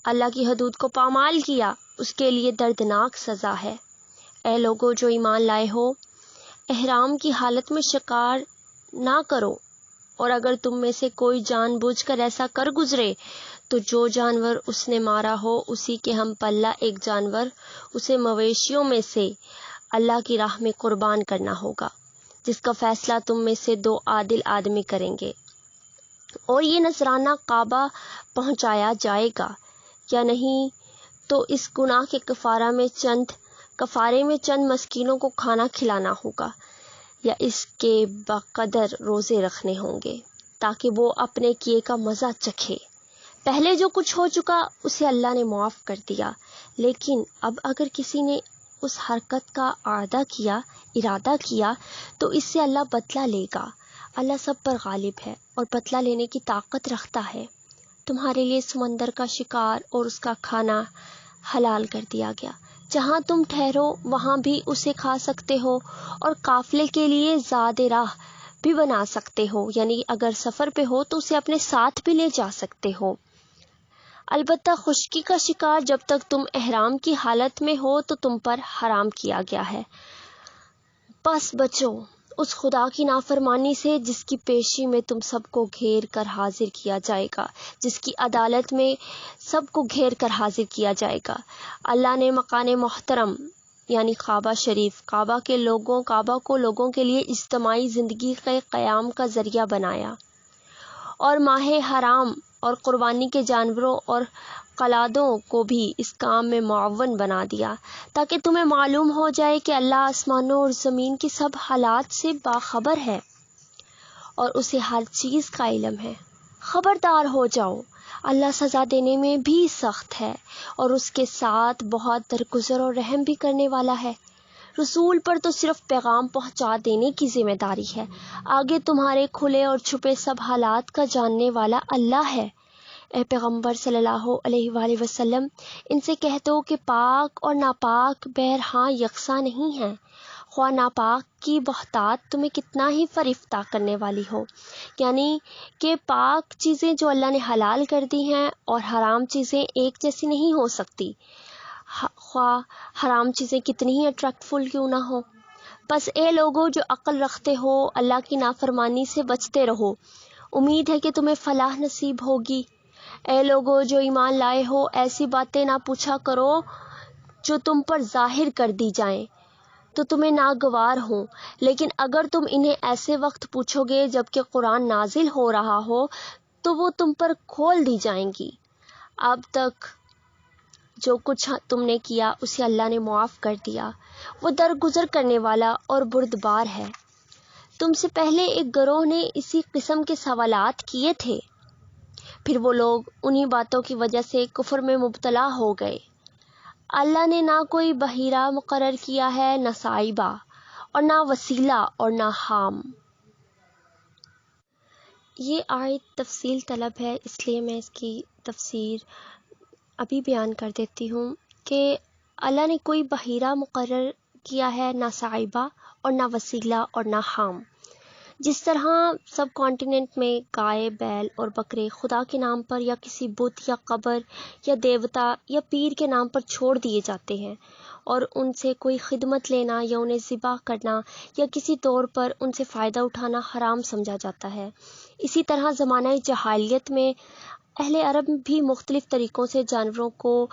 اللہ کی حدود کو پامال کیا، اس کے لیے دردناک سزا ہے۔ اے لوگو جو ایمان لائے ہو، احرام کی حالت میں شکار نہ کرو، اور اگر تم میں سے کوئی جان بوجھ کر ایسا کر گزرے تو جو جانور اس نے مارا ہو اسی کے ہم پلہ ایک جانور اسے مویشیوں میں سے اللہ کی راہ میں قربان کرنا ہوگا، جس کا فیصلہ تم میں سے 2 عادل آدمی کریں گے۔ اور یہ نذرانہ کعبہ پہنچایا جائے گا یا نہیں تو اس گناہ کے کفارے میں چند مسکینوں کو کھانا کھلانا ہوگا، یا اس کے بقدر روزے رکھنے ہوں گے تاکہ وہ اپنے کیے کا مزہ چکھے۔ پہلے جو کچھ ہو چکا اسے اللہ نے معاف کر دیا، لیکن اب اگر کسی نے اس حرکت کا ارادہ کیا تو اس سے اللہ بدلہ لے گا۔ اللہ سب پر غالب ہے اور بدلہ لینے کی طاقت رکھتا ہے۔ تمہارے لیے سمندر کا شکار اور اس کا کھانا حلال کر دیا گیا، جہاں تم ٹھہرو وہاں بھی اسے کھا سکتے ہو، اور قافلے کے لیے زاد راہ بھی بنا سکتے ہو، یعنی اگر سفر پہ ہو تو اسے اپنے ساتھ بھی لے جا سکتے ہو۔ البتہ خشکی کا شکار جب تک تم احرام کی حالت میں ہو تو تم پر حرام کیا گیا ہے۔ بس بچو اس خدا کی نافرمانی سے جس کی پیشی میں تم سب کو گھیر کر حاضر کیا جائے گا، جس کی عدالت میں سب کو گھیر کر حاضر کیا جائے گا۔ اللہ نے مکان محترم یعنی کعبہ شریف، کعبہ کو لوگوں کے لیے اجتماعی زندگی کے قیام کا ذریعہ بنایا، اور ماہ حرام اور قربانی کے جانوروں اور قلادوں کو بھی اس کام میں معاون بنا دیا، تاکہ تمہیں معلوم ہو جائے کہ اللہ آسمانوں اور زمین کی سب حالات سے باخبر ہے اور اسے ہر چیز کا علم ہے۔ خبردار ہو جاؤ، اللہ سزا دینے میں بھی سخت ہے اور اس کے ساتھ بہت درگزر اور رحم بھی کرنے والا ہے۔ رسول پر تو صرف پیغام پہنچا دینے کی ذمہ داری ہے، آگے تمہارے کھلے اور چھپے سب حالات کا جاننے والا اللہ ہے۔ اے پیغمبر صلی اللہ علیہ وآلہ وسلم، ان سے کہہ دو کہ پاک اور ناپاک بہرحاں یکساں نہیں ہیں، خواہ ناپاک کی بہتات تمہیں کتنا ہی فریفتہ کرنے والی ہو، یعنی کہ پاک چیزیں جو اللہ نے حلال کر دی ہیں اور حرام چیزیں ایک جیسی نہیں ہو سکتی، خواہ حرام چیزیں کتنی ہی اٹریکٹفل کیوں نہ ہو۔ بس اے لوگو جو عقل رکھتے ہو، اللہ کی نافرمانی سے بچتے رہو، امید ہے کہ تمہیں فلاح نصیب ہوگی۔ اے لوگو جو ایمان لائے ہو، ایسی باتیں نہ پوچھا کرو جو تم پر ظاہر کر دی جائیں تو تمہیں ناگوار ہوں، لیکن اگر تم انہیں ایسے وقت پوچھو گے جبکہ قرآن نازل ہو رہا ہو تو وہ تم پر کھول دی جائیں گی۔ اب تک جو کچھ تم نے کیا اسے اللہ نے معاف کر دیا، وہ درگزر کرنے والا اور بردبار ہے۔ تم سے پہلے ایک گروہ نے اسی قسم کے سوالات کیے تھے، پھر وہ لوگ انہی باتوں کی وجہ سے کفر میں مبتلا ہو گئے۔ اللہ نے نہ کوئی بحیرہ مقرر کیا ہے، نہ صاحبہ، اور نہ وسیلہ اور نہ حام۔ یہ آیت تفصیل طلب ہے، اس لیے میں اس کی تفسیر ابھی بیان کر دیتی ہوں کہ اللہ نے کوئی بحیرہ مقرر کیا ہے، نہ صاحبہ اور نہ وسیلہ اور نہ حام۔ جس طرح سب کانٹیننٹ میں گائے، بیل اور بکرے خدا کے نام پر یا کسی بت یا قبر یا دیوتا یا پیر کے نام پر چھوڑ دیے جاتے ہیں اور ان سے کوئی خدمت لینا یا انہیں ذبح کرنا یا کسی طور پر ان سے فائدہ اٹھانا حرام سمجھا جاتا ہے، اسی طرح زمانہ جاہلیت میں اہل عرب بھی مختلف طریقوں سے جانوروں کو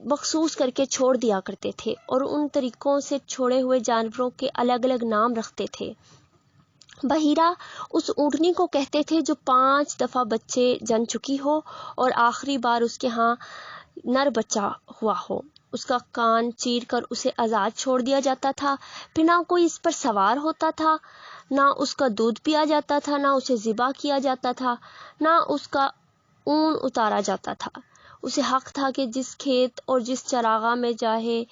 مخصوص کر کے چھوڑ دیا کرتے تھے اور ان طریقوں سے چھوڑے ہوئے جانوروں کے الگ الگ نام رکھتے تھے۔ بحیرہ اس اونٹنی کو کہتے تھے جو 5 دفعہ بچے جن چکی ہو اور آخری بار اس کے ہاں نر بچہ ہوا ہو، اس کا کان چیر کر اسے آزاد چھوڑ دیا جاتا تھا، پھر نہ کوئی اس پر سوار ہوتا تھا، نہ اس کا دودھ پیا جاتا تھا، نہ اسے ذبح کیا جاتا تھا، نہ اس کا اون اتارا جاتا تھا۔ اسے حق تھا کہ جس کھیت اور جس چراگاہ میں چاہے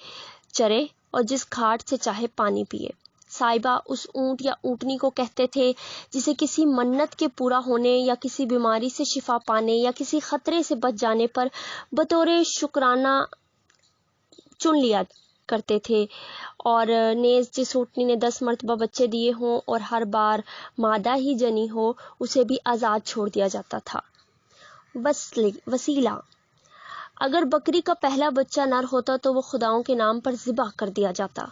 چرے اور جس گھاٹ سے چاہے پانی پیے۔ صاحبہ اس اونٹ یا اونٹنی کو کہتے تھے جسے کسی منت کے پورا ہونے یا کسی بیماری سے شفا پانے یا کسی خطرے سے بچ جانے پر بطور شکرانہ چن لیا کرتے تھے، اور نیز جس اونٹنی نے 10 مرتبہ بچے دیے ہوں اور ہر بار مادہ ہی جنی ہو اسے بھی آزاد چھوڑ دیا جاتا تھا۔ وسیلہ، اگر بکری کا پہلا بچہ نر ہوتا تو وہ خداؤں کے نام پر ذبح کر دیا جاتا،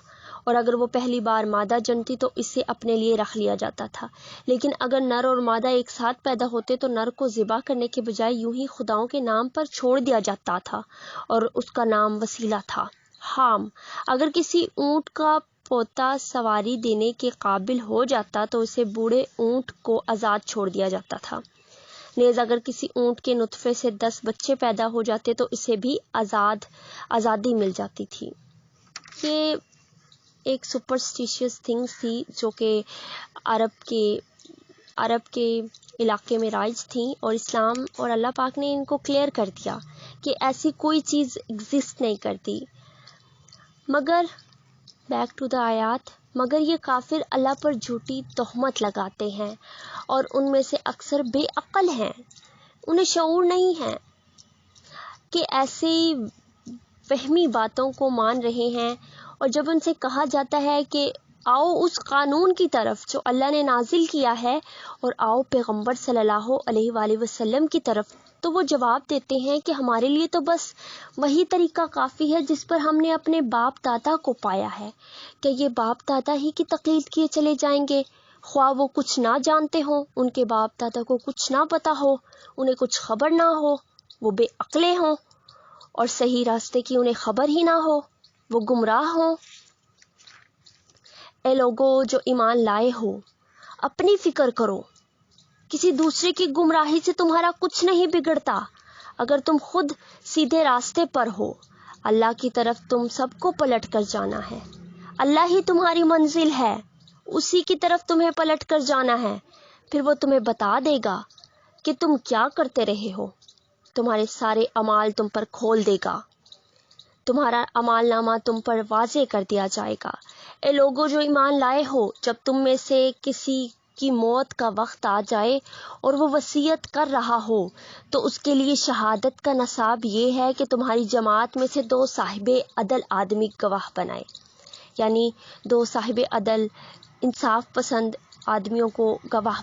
اور اگر وہ پہلی بار مادہ جنتی تو اسے اپنے لیے رکھ لیا جاتا تھا، لیکن اگر نر اور مادہ ایک ساتھ پیدا ہوتے تو نر کو ذبح کرنے کے بجائے یوں ہی خداؤں کے نام پر چھوڑ دیا جاتا تھا اور اس کا نام وسیلہ تھا۔ حام، اگر کسی اونٹ کا پوتا سواری دینے کے قابل ہو جاتا تو اسے بوڑھے اونٹ کو آزاد چھوڑ دیا جاتا تھا، نیز اگر کسی اونٹ کے نطفے سے 10 بچے پیدا ہو جاتے تو اسے بھی آزادی مل جاتی تھی۔ یہ ایک سپرسٹیشیس تھنگس تھی جو کہ عرب کے علاقے میں رائج تھیں، اور اسلام اور اللہ پاک نے ان کو کلیئر کر دیا کہ ایسی کوئی چیز ایگزسٹ نہیں کرتی۔ مگر بیک ٹو دا آیات، مگر یہ کافر اللہ پر جھوٹی تہمت لگاتے ہیں اور ان میں سے اکثر بے عقل ہیں، انہیں شعور نہیں ہے کہ ایسی وہمی باتوں کو مان رہے ہیں، اور جب ان سے کہا جاتا ہے کہ آؤ اس قانون کی طرف جو اللہ نے نازل کیا ہے، اور آؤ پیغمبر صلی اللہ علیہ وآلہ وسلم کی طرف۔ تو وہ جواب دیتے ہیں کہ ہمارے لیے تو بس وہی طریقہ کافی ہے جس پر ہم نے اپنے باپ دادا کو پایا ہے۔ کہ یہ باپ دادا ہی کی تقلید کیے چلے جائیں گے، خواہ وہ کچھ نہ جانتے ہوں، ان کے باپ دادا کو کچھ نہ پتا ہو، انہیں کچھ خبر نہ ہو، وہ بے عقلیں ہوں، اور صحیح راستے کی انہیں خبر ہی نہ ہو، وہ گمراہ ہوں۔ اے لوگو جو ایمان لائے ہو، اپنی فکر کرو، کسی دوسرے کی گمراہی سے تمہارا کچھ نہیں بگڑتا۔ اگر تم خود سیدھے راستے پر ہو، اللہ کی طرف تم سب کو پلٹ کر جانا ہے، اللہ ہی تمہاری منزل ہے، اسی کی طرف تمہیں پلٹ کر جانا ہے، پھر وہ تمہیں بتا دے گا کہ تم کیا کرتے رہے ہو، تمہارے سارے اعمال تم پر کھول دے گا، تمہارا اعمال نامہ تم پر واضح کر دیا جائے گا۔ اے لوگو جو ایمان لائے ہو، جب تم میں سے کسی کی موت کا وقت آ جائے اور وہ وصیت کر رہا ہو، تو اس کے لیے شہادت کا نصاب یہ ہے کہ تمہاری جماعت میں سے 2 صاحب عدل آدمی گواہ بنائے، یعنی 2 صاحب عدل انصاف پسند آدمیوں کو گواہ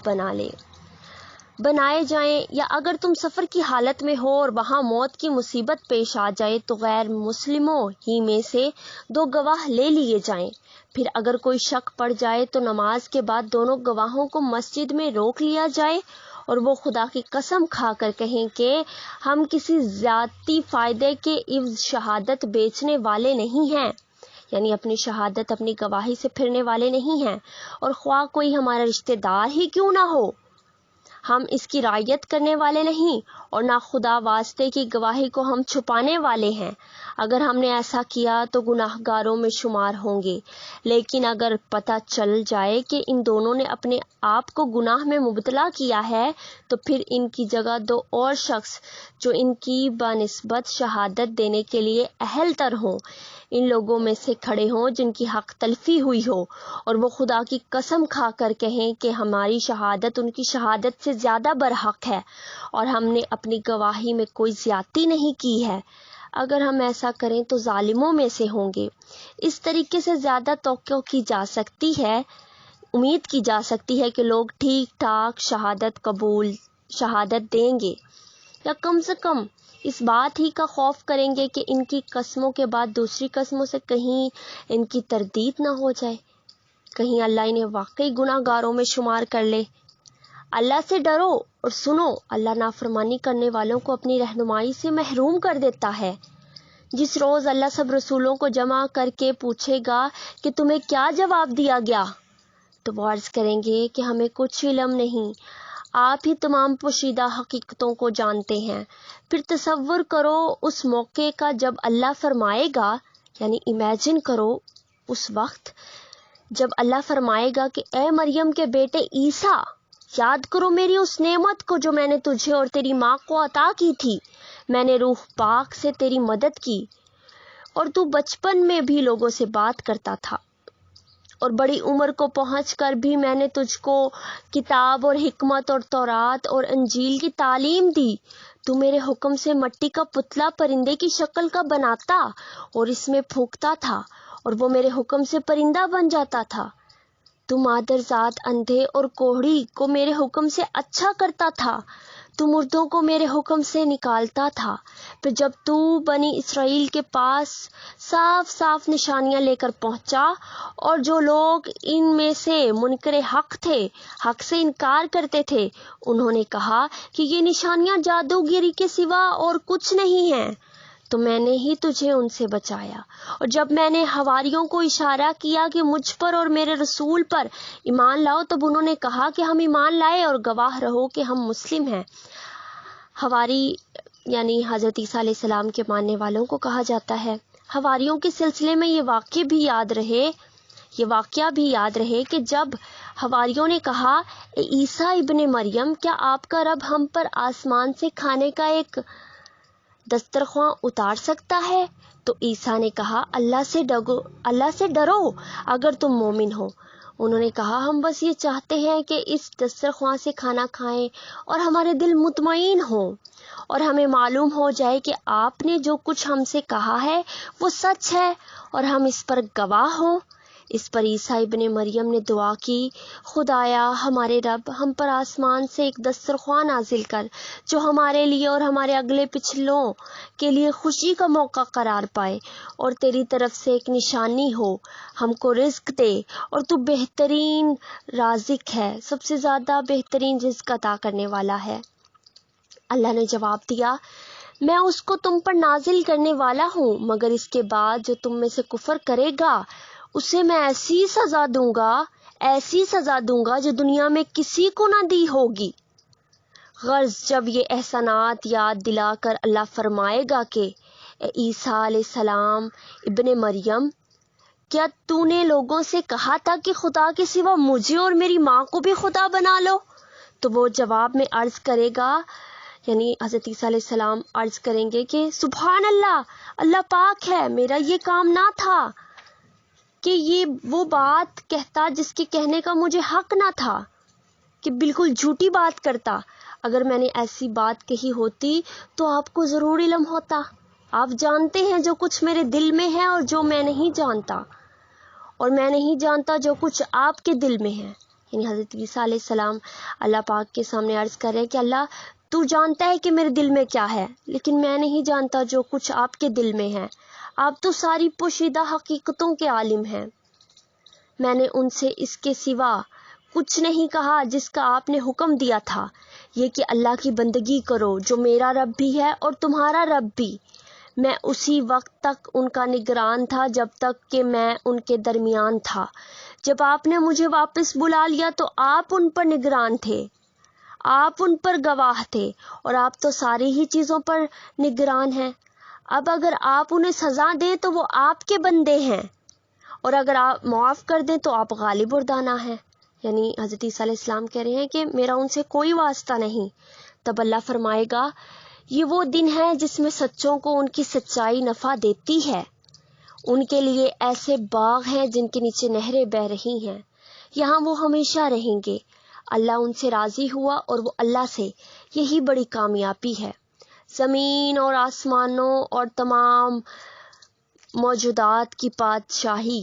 بنائے جائیں، یا اگر تم سفر کی حالت میں ہو اور وہاں موت کی مصیبت پیش آ جائے تو غیر مسلموں ہی میں سے 2 گواہ لے لیے جائیں۔ پھر اگر کوئی شک پڑ جائے تو نماز کے بعد دونوں گواہوں کو مسجد میں روک لیا جائے، اور وہ خدا کی قسم کھا کر کہیں کہ ہم کسی ذاتی فائدے کے عوض شہادت بیچنے والے نہیں ہیں، یعنی اپنی شہادت اپنی گواہی سے پھرنے والے نہیں ہیں، اور خواہ کوئی ہمارا رشتہ دار ہی کیوں نہ ہو، ہم اس کی رعایت کرنے والے نہیں، اور نہ خدا واسطے کی گواہی کو ہم چھپانے والے ہیں۔ اگر ہم نے ایسا کیا تو گناہ گاروں میں شمار ہوں گے، لیکن اگر پتہ چل جائے کہ ان دونوں نے اپنے آپ کو گناہ میں مبتلا کیا ہے تو پھر ان کی جگہ 2 اور شخص جو ان کی بنسبت شہادت دینے کے لیے اہل تر ہوں، ان لوگوں میں سے کھڑے ہوں جن کی حق تلفی ہوئی ہو، اور وہ خدا کی قسم کھا کر کہیں کہ ہماری شہادت ان کی شہادت سے زیادہ برحق ہے، اور ہم نے اپنی گواہی میں کوئی زیادتی نہیں کی ہے۔ اگر ہم ایسا کریں تو ظالموں میں سے ہوں گے۔ اس طریقے سے زیادہ توقع کی جا سکتی ہے، امید کی جا سکتی ہے کہ لوگ ٹھیک ٹھاک شہادت دیں گے، یا کم سے کم اس بات ہی کا خوف کریں گے کہ ان کی قسموں کے بعد دوسری قسموں سے کہیں ان کی تردید نہ ہو جائے، کہیں اللہ انہیں واقعی گناہ گاروں میں شمار کر لے۔ اللہ سے ڈرو اور سنو، اللہ نافرمانی کرنے والوں کو اپنی رہنمائی سے محروم کر دیتا ہے۔ جس روز اللہ سب رسولوں کو جمع کر کے پوچھے گا کہ تمہیں کیا جواب دیا گیا، تو وہ عرض کریں گے کہ ہمیں کچھ علم نہیں، آپ ہی تمام پوشیدہ حقیقتوں کو جانتے ہیں۔ پھر تصور کرو اس موقع کا جب اللہ فرمائے گا، یعنی امیجن کرو اس وقت جب اللہ فرمائے گا کہ اے مریم کے بیٹے عیسیٰ، یاد کرو میری اس نعمت کو جو میں نے تجھے اور تیری ماں کو عطا کی تھی، میں نے روح پاک سے تیری مدد کی، اور تو بچپن میں بھی لوگوں سے بات کرتا تھا، اور بڑی عمر کو پہنچ کر بھی میں نے تجھ کو کتاب اور حکمت اور تورات اور انجیل کی تعلیم دی۔ تو میرے حکم سے مٹی کا پتلا پرندے کی شکل کا بناتا اور اس میں پھونکتا تھا، اور وہ میرے حکم سے پرندہ بن جاتا تھا۔ تو مادرزاد اندھے اور کوڑھی کو میرے حکم سے اچھا کرتا تھا، تو مردوں کو میرے حکم سے نکالتا تھا۔ پھر جب تو بنی اسرائیل کے پاس صاف صاف نشانیاں لے کر پہنچا، اور جو لوگ ان میں سے منکر حق تھے، حق سے انکار کرتے تھے، انہوں نے کہا کہ یہ نشانیاں جادوگری کے سوا اور کچھ نہیں ہیں، تو میں نے ہی تجھے ان سے بچایا۔ اور جب میں نے حواریوں کو اشارہ کیا کہ مجھ پر اور میرے رسول پر ایمان لاؤ، تب انہوں نے کہا کہ ہم ایمان لائے اور گواہ رہو کہ ہم مسلم ہیں۔ حواری یعنی حضرت عیسیٰ علیہ السلام کے ماننے والوں کو کہا جاتا ہے۔ حواریوں کے سلسلے میں یہ واقعہ بھی یاد رہے کہ جب حواریوں نے کہا اے عیسیٰ ابن مریم، کیا آپ کا رب ہم پر آسمان سے کھانے کا ایک دسترخواں اتار سکتا ہے؟ تو عیسیٰ نے کہا اللہ سے ڈرو اگر تم مومن ہو۔ انہوں نے کہا ہم بس یہ چاہتے ہیں کہ اس دسترخواں سے کھانا کھائیں اور ہمارے دل مطمئن ہوں، اور ہمیں معلوم ہو جائے کہ آپ نے جو کچھ ہم سے کہا ہے وہ سچ ہے، اور ہم اس پر گواہ ہوں۔ اس پر عیسیٰ ابن مریم نے دعا کی، خدایا ہمارے رب، ہم پر آسمان سے ایک دسترخوان نازل کر جو ہمارے لیے اور ہمارے اگلے پچھلوں کے لیے خوشی کا موقع قرار پائے، اور تیری طرف سے ایک نشانی ہو، ہم کو رزق دے، اور تو بہترین رازق ہے، سب سے زیادہ بہترین رزق عطا کرنے والا ہے۔ اللہ نے جواب دیا، میں اس کو تم پر نازل کرنے والا ہوں، مگر اس کے بعد جو تم میں سے کفر کرے گا اسے میں ایسی سزا دوں گا جو دنیا میں کسی کو نہ دی ہوگی۔ غرض جب یہ احسانات یاد دلا کر اللہ فرمائے گا کہ اے عیسیٰ علیہ السلام ابن مریم، کیا تو نے لوگوں سے کہا تھا کہ خدا کے سوا مجھے اور میری ماں کو بھی خدا بنا لو؟ تو وہ جواب میں عرض کرے گا، یعنی حضرت عیسیٰ علیہ السلام عرض کریں گے کہ سبحان اللہ، اللہ پاک ہے، میرا یہ کام نہ تھا کہ یہ وہ بات کہتا جس کے کہنے کا مجھے حق نہ تھا، کہ بالکل جھوٹی بات کرتا۔ اگر میں نے ایسی بات کہی ہوتی تو آپ کو ضرور علم ہوتا، آپ جانتے ہیں جو کچھ میرے دل میں ہے اور جو میں نہیں جانتا، اور میں نہیں جانتا جو کچھ آپ کے دل میں ہے۔ یعنی حضرت عیسیٰ علیہ السلام اللہ پاک کے سامنے عرض کر رہے ہیں کہ اللہ تو جانتا ہے کہ میرے دل میں کیا ہے، لیکن میں نہیں جانتا جو کچھ آپ کے دل میں ہے، آپ تو ساری پوشیدہ حقیقتوں کے عالم ہیں۔ میں نے ان سے اس کے سوا کچھ نہیں کہا جس کا آپ نے حکم دیا تھا، یہ کہ اللہ کی بندگی کرو جو میرا رب بھی ہے اور تمہارا رب بھی۔ میں اسی وقت تک ان کا نگران تھا جب تک کہ میں ان کے درمیان تھا، جب آپ نے مجھے واپس بلا لیا تو آپ ان پر نگران تھے، آپ ان پر گواہ تھے، اور آپ تو ساری ہی چیزوں پر نگران ہیں۔ اب اگر آپ انہیں سزا دیں تو وہ آپ کے بندے ہیں، اور اگر آپ معاف کر دیں تو آپ غالب اور دانا ہیں۔ یعنی حضرت عیسیٰ علیہ السلام کہہ رہے ہیں کہ میرا ان سے کوئی واسطہ نہیں۔ تب اللہ فرمائے گا، یہ وہ دن ہے جس میں سچوں کو ان کی سچائی نفع دیتی ہے، ان کے لیے ایسے باغ ہیں جن کے نیچے نہریں بہہ رہی ہیں، یہاں وہ ہمیشہ رہیں گے۔ اللہ ان سے راضی ہوا اور وہ اللہ سے، یہی بڑی کامیابی ہے۔ زمین اور آسمانوں اور تمام موجودات کی بادشاہی،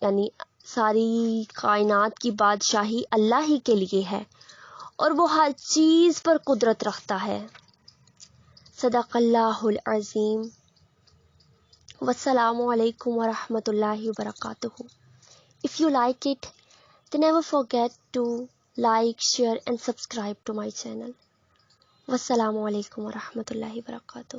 یعنی ساری کائنات کی بادشاہی اللہ ہی کے لیے ہے، اور وہ ہر چیز پر قدرت رکھتا ہے۔ صدق اللہ العظیم۔ والسلام علیکم ورحمۃ اللہ وبرکاتہ۔ If you like it, then never forget to like, share and subscribe to my channel. والسلام علیکم ورحمۃ اللہ وبرکاتہ۔